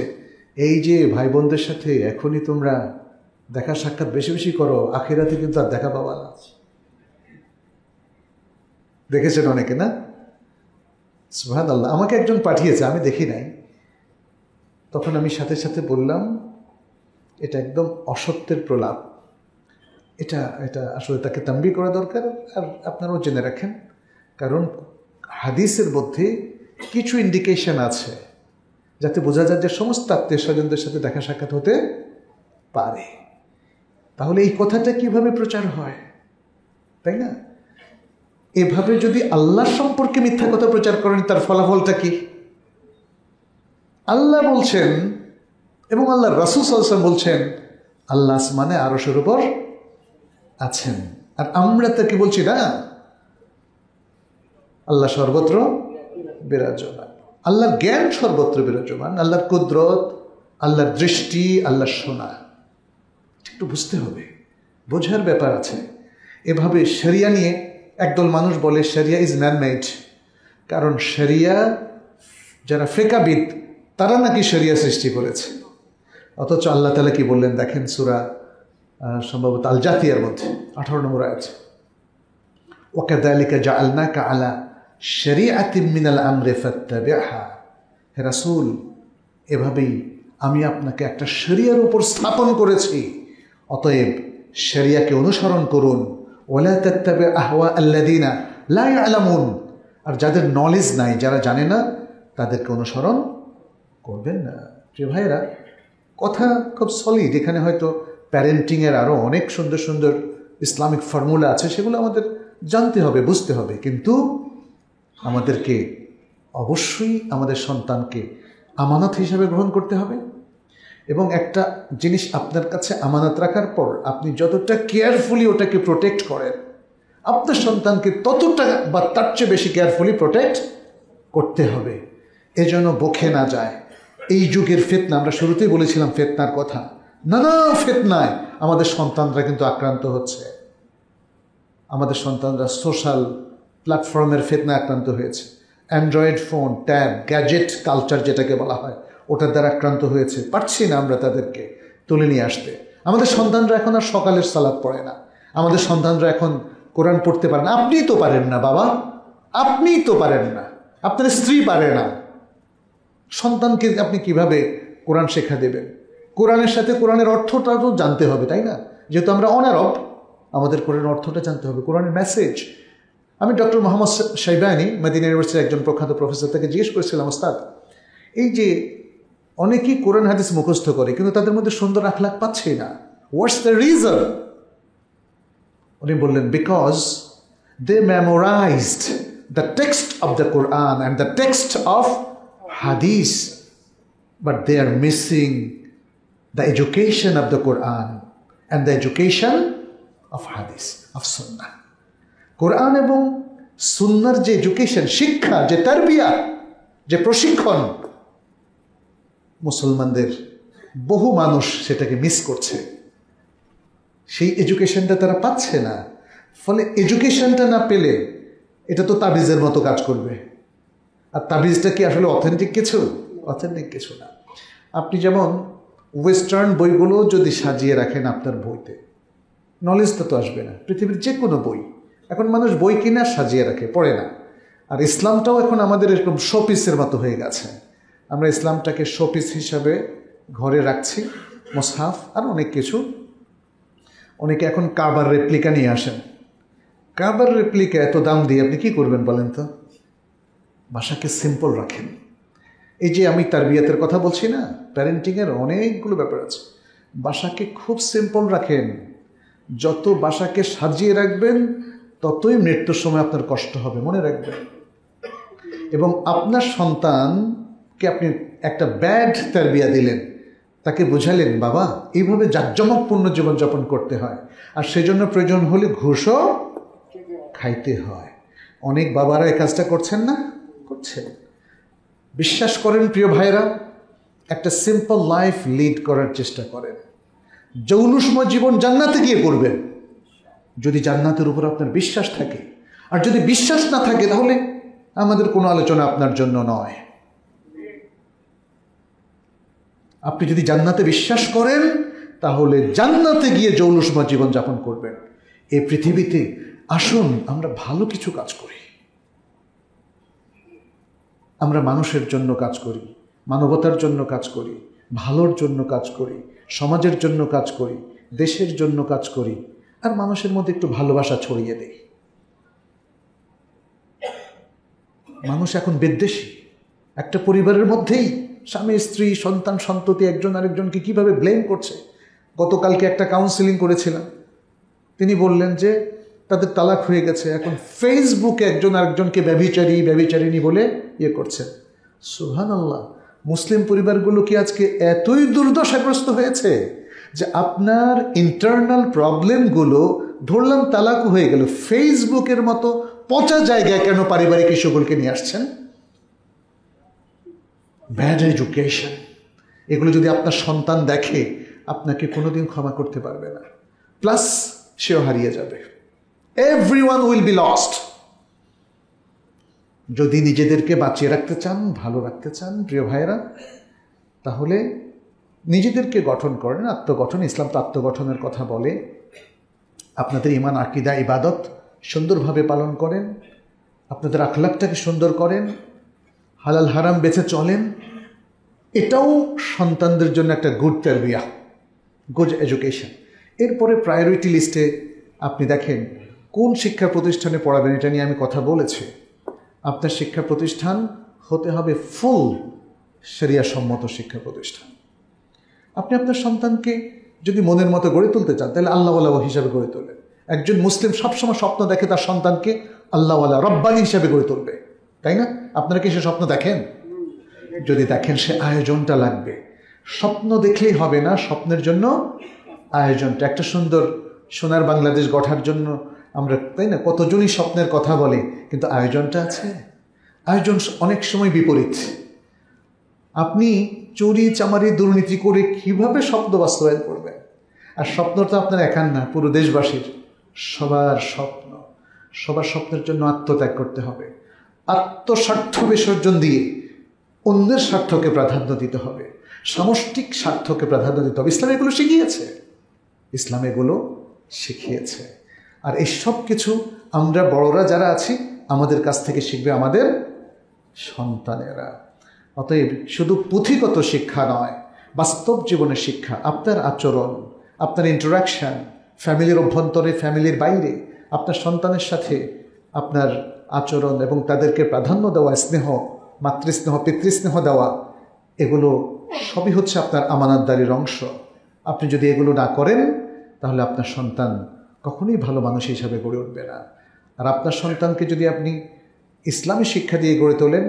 এই যে ভাই বোনদের সাথে এখনই তোমরা দেখা সাক্ষাৎ বেশি বেশি করো, আখিরাতে কিন্তু আর দেখা পাবা না। দেখেছেন অনেকে না? সুবহানাল্লাহ। আমাকে একজন পাঠিয়েছে, আমি দেখি নাই। তখন আমি সাথে সাথে বললাম, এটা একদম অসত্যের প্রলাপ। এটা এটা আসলে তাকে তাম্বি করা দরকার। আর আপনারাও জেনে রাখেন, কারণ হাদিসের মধ্যে কিছু ইন্ডিকেশন আছে যাতে বোঝা যায় যে সমস্ত আত্মীয় স্বজনদের সাথে দেখা সাক্ষাৎ হতে পারে। তাহলে এই কথাটা কিভাবে প্রচার হয়, তাই না? এভাবে যদি আল্লাহ সম্পর্কে মিথ্যা কথা প্রচার করেন, তার ফলাফলটা কি? আল্লাহ বলছেন এবং আল্লাহ রাসূল সাল্লাল্লাহু আলাইহি ওয়াসাল্লাম বলছেন আল্লাহ আসমানে আরশের উপর আছেন, আর আমরা তাকে বলছি না আল্লাহ সর্বত্র বিরাজমান। আল্লাহর জ্ঞান সর্বত্র বিরাজমান, আল্লাহর কুদরত, আল্লাহর দৃষ্টি, আল্লাহর শোনা। একটু বুঝতে হবে, বোঝার ব্যাপার আছে। এভাবে শরিয়া নিয়ে একদল মানুষ বলে শরিয়া ইজ ম্যান মেড, কারণ শরিয়া যারা ফিকহবিদ তারা নাকি শরিয়া সৃষ্টি করেছে। অথচ আল্লাহ তাআলা কি বললেন দেখেন, সূরা সম্ভবত আল জাথিয়ার মধ্যে 18 নম্বর আয়াত, ওয়াকাযালিকা জাআলনাকা আলা শরিআতিন মিনাল আমরি ফাত্তাবি'হা। হে রাসূল, এভাবেই আমি আপনাকে একটা শরিয়ার উপর স্থাপন করেছি, অতএব শরিয়াকে অনুসরণ করুন। ওয়ালা তাত্তাবি আহওয়া আল্লাযিনা লা ইয়ালামুন, আর যাদের নলেজ নাই, যারা জানে না, তাদেরকে অনুসরণ করবেন না। প্রিয় ভাইরা, কথা খুব সলিড। এখানে হয়তো প্যারেন্টিংয়ের আরও অনেক সুন্দর সুন্দর ইসলামিক ফর্মুলা আছে, সেগুলো আমাদের জানতে হবে, বুঝতে হবে। কিন্তু আমাদেরকে অবশ্যই আমাদের সন্তানকে আমানত হিসাবে গ্রহণ করতে হবে। এবং একটা জিনিস আপনার কাছে আমানত রাখার পর আপনি যতটা কেয়ারফুলি ওটাকে প্রোটেক্ট করেন, আপনার সন্তানকে ততটা বা তার চেয়ে বেশি কেয়ারফুলি প্রোটেক্ট করতে হবে, এজন্য বকে না যায়। এই যুগের ফিতনা, আমরা শুরুতেই বলেছিলাম ফিতনার কথা, নানা ফিতনায় আমাদের সন্তানরা কিন্তু আক্রান্ত হচ্ছে। আমাদের সন্তানরা সোশ্যাল প্ল্যাটফর্মের ফিতনায় আক্রান্ত হয়েছে, Android phone, tab, gadget culture যেটাকে বলা হয়, ওটার দ্বারা আক্রান্ত হয়েছে। পারছি না আমরা তাদেরকে তুলে নিয়ে আসতে। আমাদের সন্তানরা এখন আর সকালের সালাত পড়ে না, আমাদের সন্তানরা এখন কোরআন পড়তে পারে না। আপনিই তো পারেন না বাবা, আপনিই তো পারেন না, আপনার স্ত্রী পারে না, সন্তানকে আপনি কিভাবে কোরআন শেখা দেবেন? কোরআনের সাথে কোরআনের অর্থটাও তো জানতে হবে, তাই না? যেহেতু আমরা অনারব, আমাদের কোরআনের অর্থটা জানতে হবে, কোরআনের মেসেজ। আমি ডক্টর মোহাম্মদ শাইবানি, মদিনা ইউনিভার্সিটির একজন প্রখ্যাত প্রফেসর, তাকে জিজ্ঞেস করেছিলাম, ওস্তাদ, এই যে অনেকেই কোরআন হাদিস মুখস্থ করে কিন্তু তাদের মধ্যে সুন্দর আখলাক পাচ্ছে না, হোয়াটস দ্য রিজন? উনি বললেন, because they memorized the text of the Quran and the text of hadith, but they are missing the education of the Quran and the education of Hadith, of Sunnah. কোরআন এবং সুন্নাহর যে education, শিক্ষা, যে তারবিয়া, যে প্রশিক্ষণ, মুসলমানদের বহু মানুষ সেটাকে মিস করছে। সেই এডুকেশনটা তারা পাচ্ছে না। ফলে এডুকেশনটা না পেলে এটা তো তাবিজের মতো কাজ করবে। আর তাবিজটা কি আসলে অথেন্টিক কিছু? অথেন্টিক কিছু না। আপনি যেমন ওয়েস্টার্ন বইগুলো যদি সাজিয়ে রাখেন আপনার বইতে, নলেজটা তো আসবে না। পৃথিবীর যে কোনো বই, এখন মানুষ বই কিনে সাজিয়ে রাখে, পড়ে না। আর ইসলামটাও এখন আমাদের এরকম শোপিসের মতো হয়ে গেছে। আমরা ইসলামটাকে শোপিস হিসাবে ঘরে রাখছি, মুসহাফ আর অনেক কিছু। অনেকে এখন কাবার রেপ্লিকা নিয়ে আসেন। কাবার রেপ্লিকা এত দাম দিয়ে আপনি কি করবেন বলেন তো? ভাষাকে সিম্পল রাখেন। এই যে আমি তারবিয়াতের কথা বলছি না, প্যারেন্টিংয়ের অনেকগুলো ব্যাপার আছে। ভাষাকে খুব সিম্পল রাখেন। যত ভাষাকে সাজিয়ে রাখবেন ততই মৃত্যুর সময় আপনার কষ্ট হবে, মনে রাখবেন। এবং আপনার সন্তানকে আপনি একটা ব্যাড তারবিয়া দিলেন, তাকে বুঝালেন বাবা এইভাবে জাঁকজমকপূর্ণ জীবনযাপন করতে হয়, আর সেজন্য প্রয়োজন হলে ঘুষও খাইতে হয়। অনেক বাবারা এই কাজটা করছেন না? করছেন। বিশ্বাস করেন প্রিয় ভাইরা, একটা সিম্পল লাইফ লিড করার চেষ্টা করেন। জৌলুসময় জীবন জান্নাতে গিয়ে করবেন যদি জান্নাতের উপর আপনার বিশ্বাস থাকে। আর যদি বিশ্বাস না থাকে তাহলে আমাদের কোনো আলোচনা আপনার জন্য নয়। আপনি যদি জান্নাতে বিশ্বাস করেন তাহলে জান্নাতে গিয়ে জৌলুসমা জীবনযাপন করবেন। এই পৃথিবীতে আসুন আমরা ভালো কিছু কাজ করি। আমরা মানুষের জন্য কাজ করি, মানবতার জন্য কাজ করি, ভালোর জন্য কাজ করি, সমাজের জন্য কাজ করি, দেশের জন্য কাজ করি, আর মানুষের মধ্যে একটু ভালোবাসা ছড়িয়ে দেই। মানুষ এখন বিদ্বেষী। একটা পরিবারের মধ্যেই স্বামী স্ত্রী সন্তান সন্ততি একজন আরেকজনকে কিভাবে ব্লেম করছে। গতকালকে একটা কাউন্সিলিং করেছিলাম, তিনি বললেন যে তাদের তালাক হয়ে গেছে, এখন ফেসবুকে একজন আরেকজনকে ব্যভিচারী ব্যভিচারিণী বলে ইয়ে করছেন। সুবহানাল্লাহ, মুসলিম পরিবারগুলো কি আজকে এতই দুর্দশাগ্রস্ত হয়েছে যে আপনার ইন্টারনাল প্রবলেমগুলো ধরলাম তালাক হয়ে গেল, ফেসবুকের মতো পচা জায়গায় কেন পারিবারিক ইস্যুগুলোকে নিয়ে আসছেন? ব্যাড এডুকেশন, এগুলো যদি আপনার সন্তান দেখে আপনাকে কোনোদিন ক্ষমা করতে পারবে না, প্লাস সেও হারিয়ে যাবে। Everyone will be lost. যদি নিজেদেরকে বাঁচিয়ে রাখতে চান, ভালো রাখতে চান প্রিয় ভাইয়েরা, তাহলে নিজেদেরকে গঠন করেন। আত্মগঠন, ইসলাম তো আত্মগঠনের কথা বলে। আপনাদের ইমান, আকিদা, ইবাদত সুন্দরভাবে পালন করেন, আপনাদের আখলাকটাকে সুন্দর করেন, হালাল হারাম বেছে চলেন। এটাও সন্তানদের জন্য একটা গুড তারবিয়া, গুড এডুকেশন। এরপরে প্রায়োরিটি লিস্টে আপনি দেখেন কোন শিক্ষা প্রতিষ্ঠানে পড়াবেন, এটা নিয়ে আমি কথা বলেছি। আপনার শিক্ষা প্রতিষ্ঠান হতে হবে ফুল শরিয়া সম্মত শিক্ষা প্রতিষ্ঠান। আপনি আপনার সন্তানকে যদি মনের মতো গড়ে তুলতে চান তাহলে আল্লাহওয়ালা হিসাবে গড়ে তোলেন। একজন মুসলিম সবসময় স্বপ্ন দেখে তার সন্তানকে আল্লাহওয়ালা রব্বানি হিসাবে গড়ে তুলবে, তাই না? আপনারা কি সে স্বপ্ন দেখেন? যদি দেখেন, সে আয়োজনটা লাগবে। স্বপ্ন দেখলেই হবে না, স্বপ্নের জন্য আয়োজনটা। একটা সুন্দর সোনার বাংলাদেশ গড়ার জন্য আমরা, তাই না, কতজনই স্বপ্নের কথা বলে, কিন্তু আয়োজনটা আছে। আয়োজন অনেক সময় বিপরীত। আপনি চুরি চামারি দুর্নীতি করে কিভাবে স্বপ্ন বাস্তবায়ন করবেন? আর স্বপ্ন তো আপনার একার না, পুরো দেশবাসীর, সবার স্বপ্ন। সবার স্বপ্নের জন্য আত্মত্যাগ করতে হবে। আত্মস্বার্থ বিসর্জন দিয়ে অন্যের স্বার্থকে প্রাধান্য দিতে হবে, সামষ্টিক স্বার্থকে প্রাধান্য দিতে হবে। ইসলাম এগুলো শিখিয়েছে, ইসলাম এগুলো শিখিয়েছে। আর এই সব কিছু আমরা বড়রা যারা আছি আমাদের কাছ থেকে শিখবে আমাদের সন্তানেরা। অতএব শুধু পুঁথিগত শিক্ষা নয়, বাস্তব জীবনের শিক্ষা, আপনার আচরণ, আপনার ইন্টারাকশান, ফ্যামিলির অভ্যন্তরে, ফ্যামিলির বাইরে, আপনার সন্তানের সাথে আপনার আচরণ এবং তাদেরকে প্রাধান্য দেওয়া, স্নেহ, মাতৃস্নেহ, পিতৃস্নেহ দেওয়া, এগুলো সবই হচ্ছে আপনার আমানতদারির অংশ। আপনি যদি এগুলো না করেন তাহলে আপনার সন্তান কখনোই ভালো মানুষ হিসাবে গড়ে উঠবে না। আর আপনার সন্তানকে যদি আপনি ইসলামী শিক্ষা দিয়ে গড়ে তোলেন,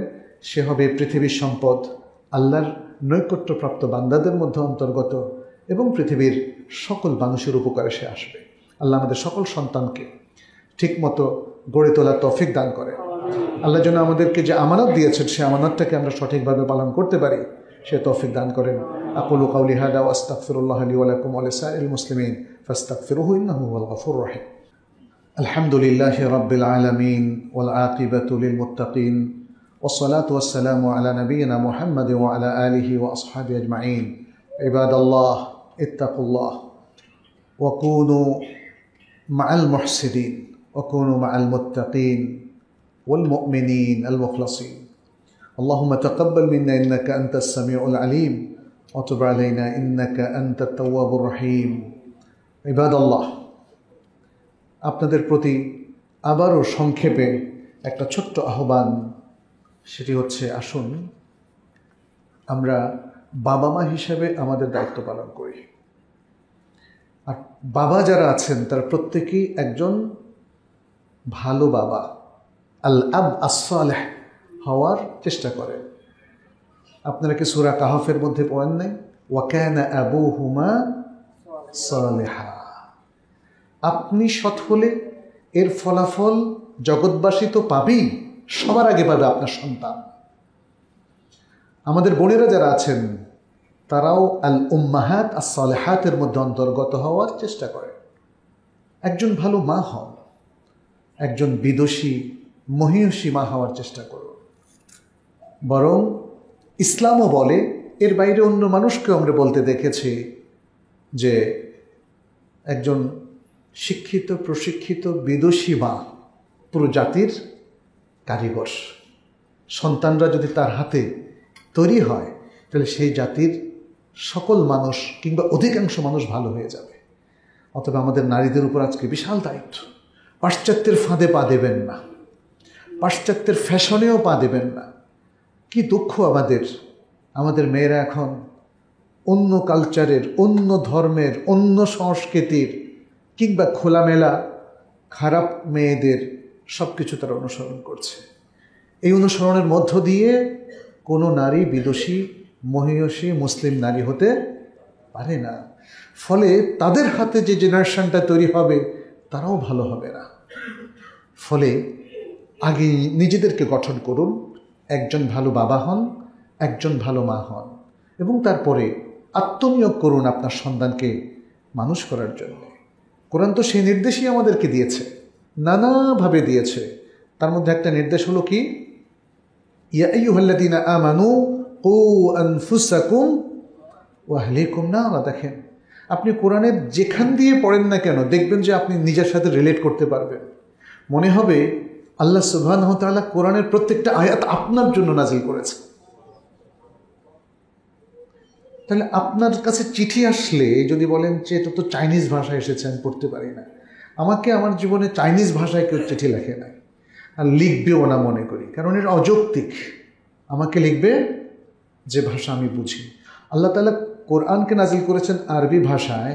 সে হবে পৃথিবীর সম্পদ, আল্লাহর নৈকট্যপ্রাপ্ত বান্দাদের মধ্যে অন্তর্গত, এবং পৃথিবীর সকল মানুষের উপকারে সে আসবে। আল্লাহ আমাদের সকল সন্তানকে ঠিকমতো গড়ে তোলার তৌফিক দান করে। আল্লাহ যেন আমাদেরকে যে আমানত দিয়েছেন সে আমানতটাকে আমরা সঠিকভাবে পালন করতে পারি, সে তৌফিক দান করেন। আকুলু কাউলি হাদা ওয়া আস্তাগফিরুল্লাহ লি ওয়া লাকুম ওয়া লিসাইরিল মুসলিমিন ফাস্তাগফিরুহু ইন্নাহু হুয়াল গফুরুর রহিম। আলহামদুলিল্লাহি রাব্বিল আলামিন ওয়াল আকিবাতু লিল মুত্তাকিন والصلاة والسلام على نبينا محمد وعلى آله وأصحابه أجمعين. عباد الله اتقوا الله وكونوا مع المحسنين وكونوا مع المتقين والمؤمنين المخلصين. اللهم تقبل منا إنك أنت السميع العليم وتب علينا إنك أنت التواب الرحيم. عباد الله, আপনাদের প্রতি আবারও সংক্ষেপে একটা ছোট্ট আহ্বান, সেটি হচ্ছে আসুন আমরা বাবা মা হিসেবে আমাদের দায়িত্ব পালন করি। আর বাবা যারা আছেন তারা প্রত্যেকেই একজন ভালো বাবা, আল আব as-সালেহ হওয়ার চেষ্টা করেন। আপনারা কি সূরা কাহফের মধ্যে পড়েন নাই? ওয়া কানা আবুহুমা সালেহা। আপনি সৎ হলে এর ফলাফল জগৎবাসী তো পাবেই, সবার আগে পাবে আপনার সন্তান। আমাদের বোনেরা যারা আছেন তারাও আল উম্মাহাত as-সালেহাতের মধ্যে অন্তর্গত হওয়ার চেষ্টা করেন। একজন ভালো মা হন, একজন বিদুষী মহিষী মা হওয়ার চেষ্টা করুন। বরং ইসলামও বলে এর বাইরে অন্য মানুষকেও আমরা বলতে দেখেছি যে একজন শিক্ষিত প্রশিক্ষিত বিদুষী মা পুরো জাতির কারিগর। সন্তানরা যদি তার হাতে তৈরি হয় তাহলে সেই জাতির সকল মানুষ কিংবা অধিকাংশ মানুষ ভালো হয়ে যাবে। অথবা আমাদের নারীদের উপর আজকে বিশাল দায়িত্ব। পাশ্চাত্যের ফাঁদে পা দেবেন না, পাশ্চাত্যের ফ্যাশনেও পা দেবেন না। কি দুঃখ আমাদের মেয়েরা এখন অন্য কালচারের, অন্য ধর্মের, অন্য সংস্কৃতির কিংবা খোলামেলা খারাপ মেয়েদের সব কিছু তারা অনুসরণ করছে। এই অনুসরণের মধ্য দিয়ে কোনো নারী বিদুষী মহিয়সী মুসলিম নারী হতে পারে না। ফলে তাদের হাতে যে জেনারেশনটা তৈরি হবে তারাও ভালো হবে না। ফলে আগে নিজেদেরকে গঠন করুন, একজন ভালো বাবা হন, একজন ভালো মা হন, এবং তারপরে আত্মনিয়োগ করুন আপনার সন্তানকে মানুষ করার জন্য। কোরআন তো সেই নির্দেশই আমাদেরকে দিয়েছে, নানাভাবে দিয়েছে। তার মধ্যে একটা নির্দেশ হলো কি, ইয়া আইয়ুহাল্লাযীনা আমানু কু আনফুসাকুম ওয়া আহলিকুম নারা। দেখেন, আপনি কোরআনের যেখান দিয়ে পড়েন না কেন দেখবেন যে আপনি নিজের সাথে রিলেট করতে পারবেন। মনে হবে আল্লাহ সুবহানাহু ওয়া তাআলা কোরআনের প্রত্যেকটা আয়াত আপনার জন্য নাজিল করেছে। তাহলে আপনার কাছে চিঠি আসলে যদি বলেন যে এটা তো চাইনিজ ভাষায় এসেছে, আমি পড়তে পারি না, আমাকে আমার জীবনে চাইনিজ ভাষায় কেউ চিঠি লেখে নাই, আর লিখবেও না মনে করি, কারণ এটা অযৌক্তিক। আমাকে লিখবে যে ভাষা আমি বুঝি। আল্লাহ তাআলা কোরআনকে নাজিল করেছেন আরবি ভাষায়।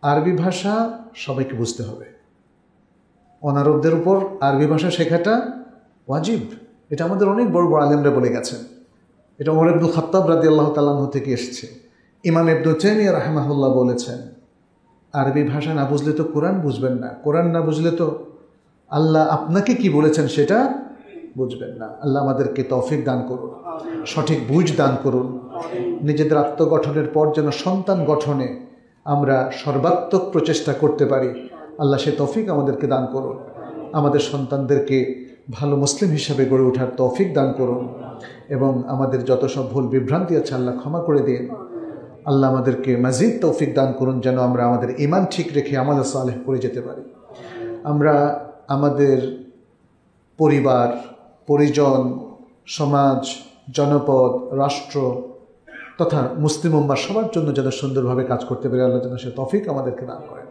আরবি ভাষা সবাইকে বুঝতে হবে। অনারবদের উপর আরবি ভাষা শেখাটা ওয়াজিব। এটা আমাদের অনেক বড় বড় আলেমরা বলে গেছেন। এটা ওমর ইবনুল খাত্তাব রাদিয়াল্লাহু তাআলা আনহু থেকে এসেছে। ইমাম ইবনু তাইমিয়া রাহিমাহুল্লাহ বলেছেন, আরবি ভাষা না বুঝলে তো কোরআন বুঝবেন না, কোরআন না বুঝলে তো আল্লাহ আপনাকে কি বলেছেন সেটা বুঝবেন না। আল্লাহ আমাদেরকে তৌফিক দান করুন, সঠিক বুঝ দান করুন। নিজেদের আত্মগঠনের পর যেন সন্তান গঠনে আমরা সর্বাত্মক প্রচেষ্টা করতে পারি, আল্লাহ সে তৌফিক আমাদেরকে দান করুন। আমাদের সন্তানদেরকে ভালো মুসলিম হিসাবে গড়ে ওঠার তৌফিক দান করুন, এবং আমাদের যত সব ভুল বিভ্রান্তি আছে আল্লাহ ক্ষমা করে দিন। আল্লাহ আমাদেরকে মাজিদ তৌফিক দান করুন যেন আমরা আমাদের ঈমান ঠিক রেখে আমাল সালেহ করে যেতে পারি। আমরা আমাদের পরিবার, পরিজন, সমাজ, জনপদ, রাষ্ট্র তথা মুসলিম উম্মাহ সবার জন্য যেন সুন্দরভাবে কাজ করতে পারি, আল্লাহ যেন সে তৌফিক আমাদেরকে দান করেন।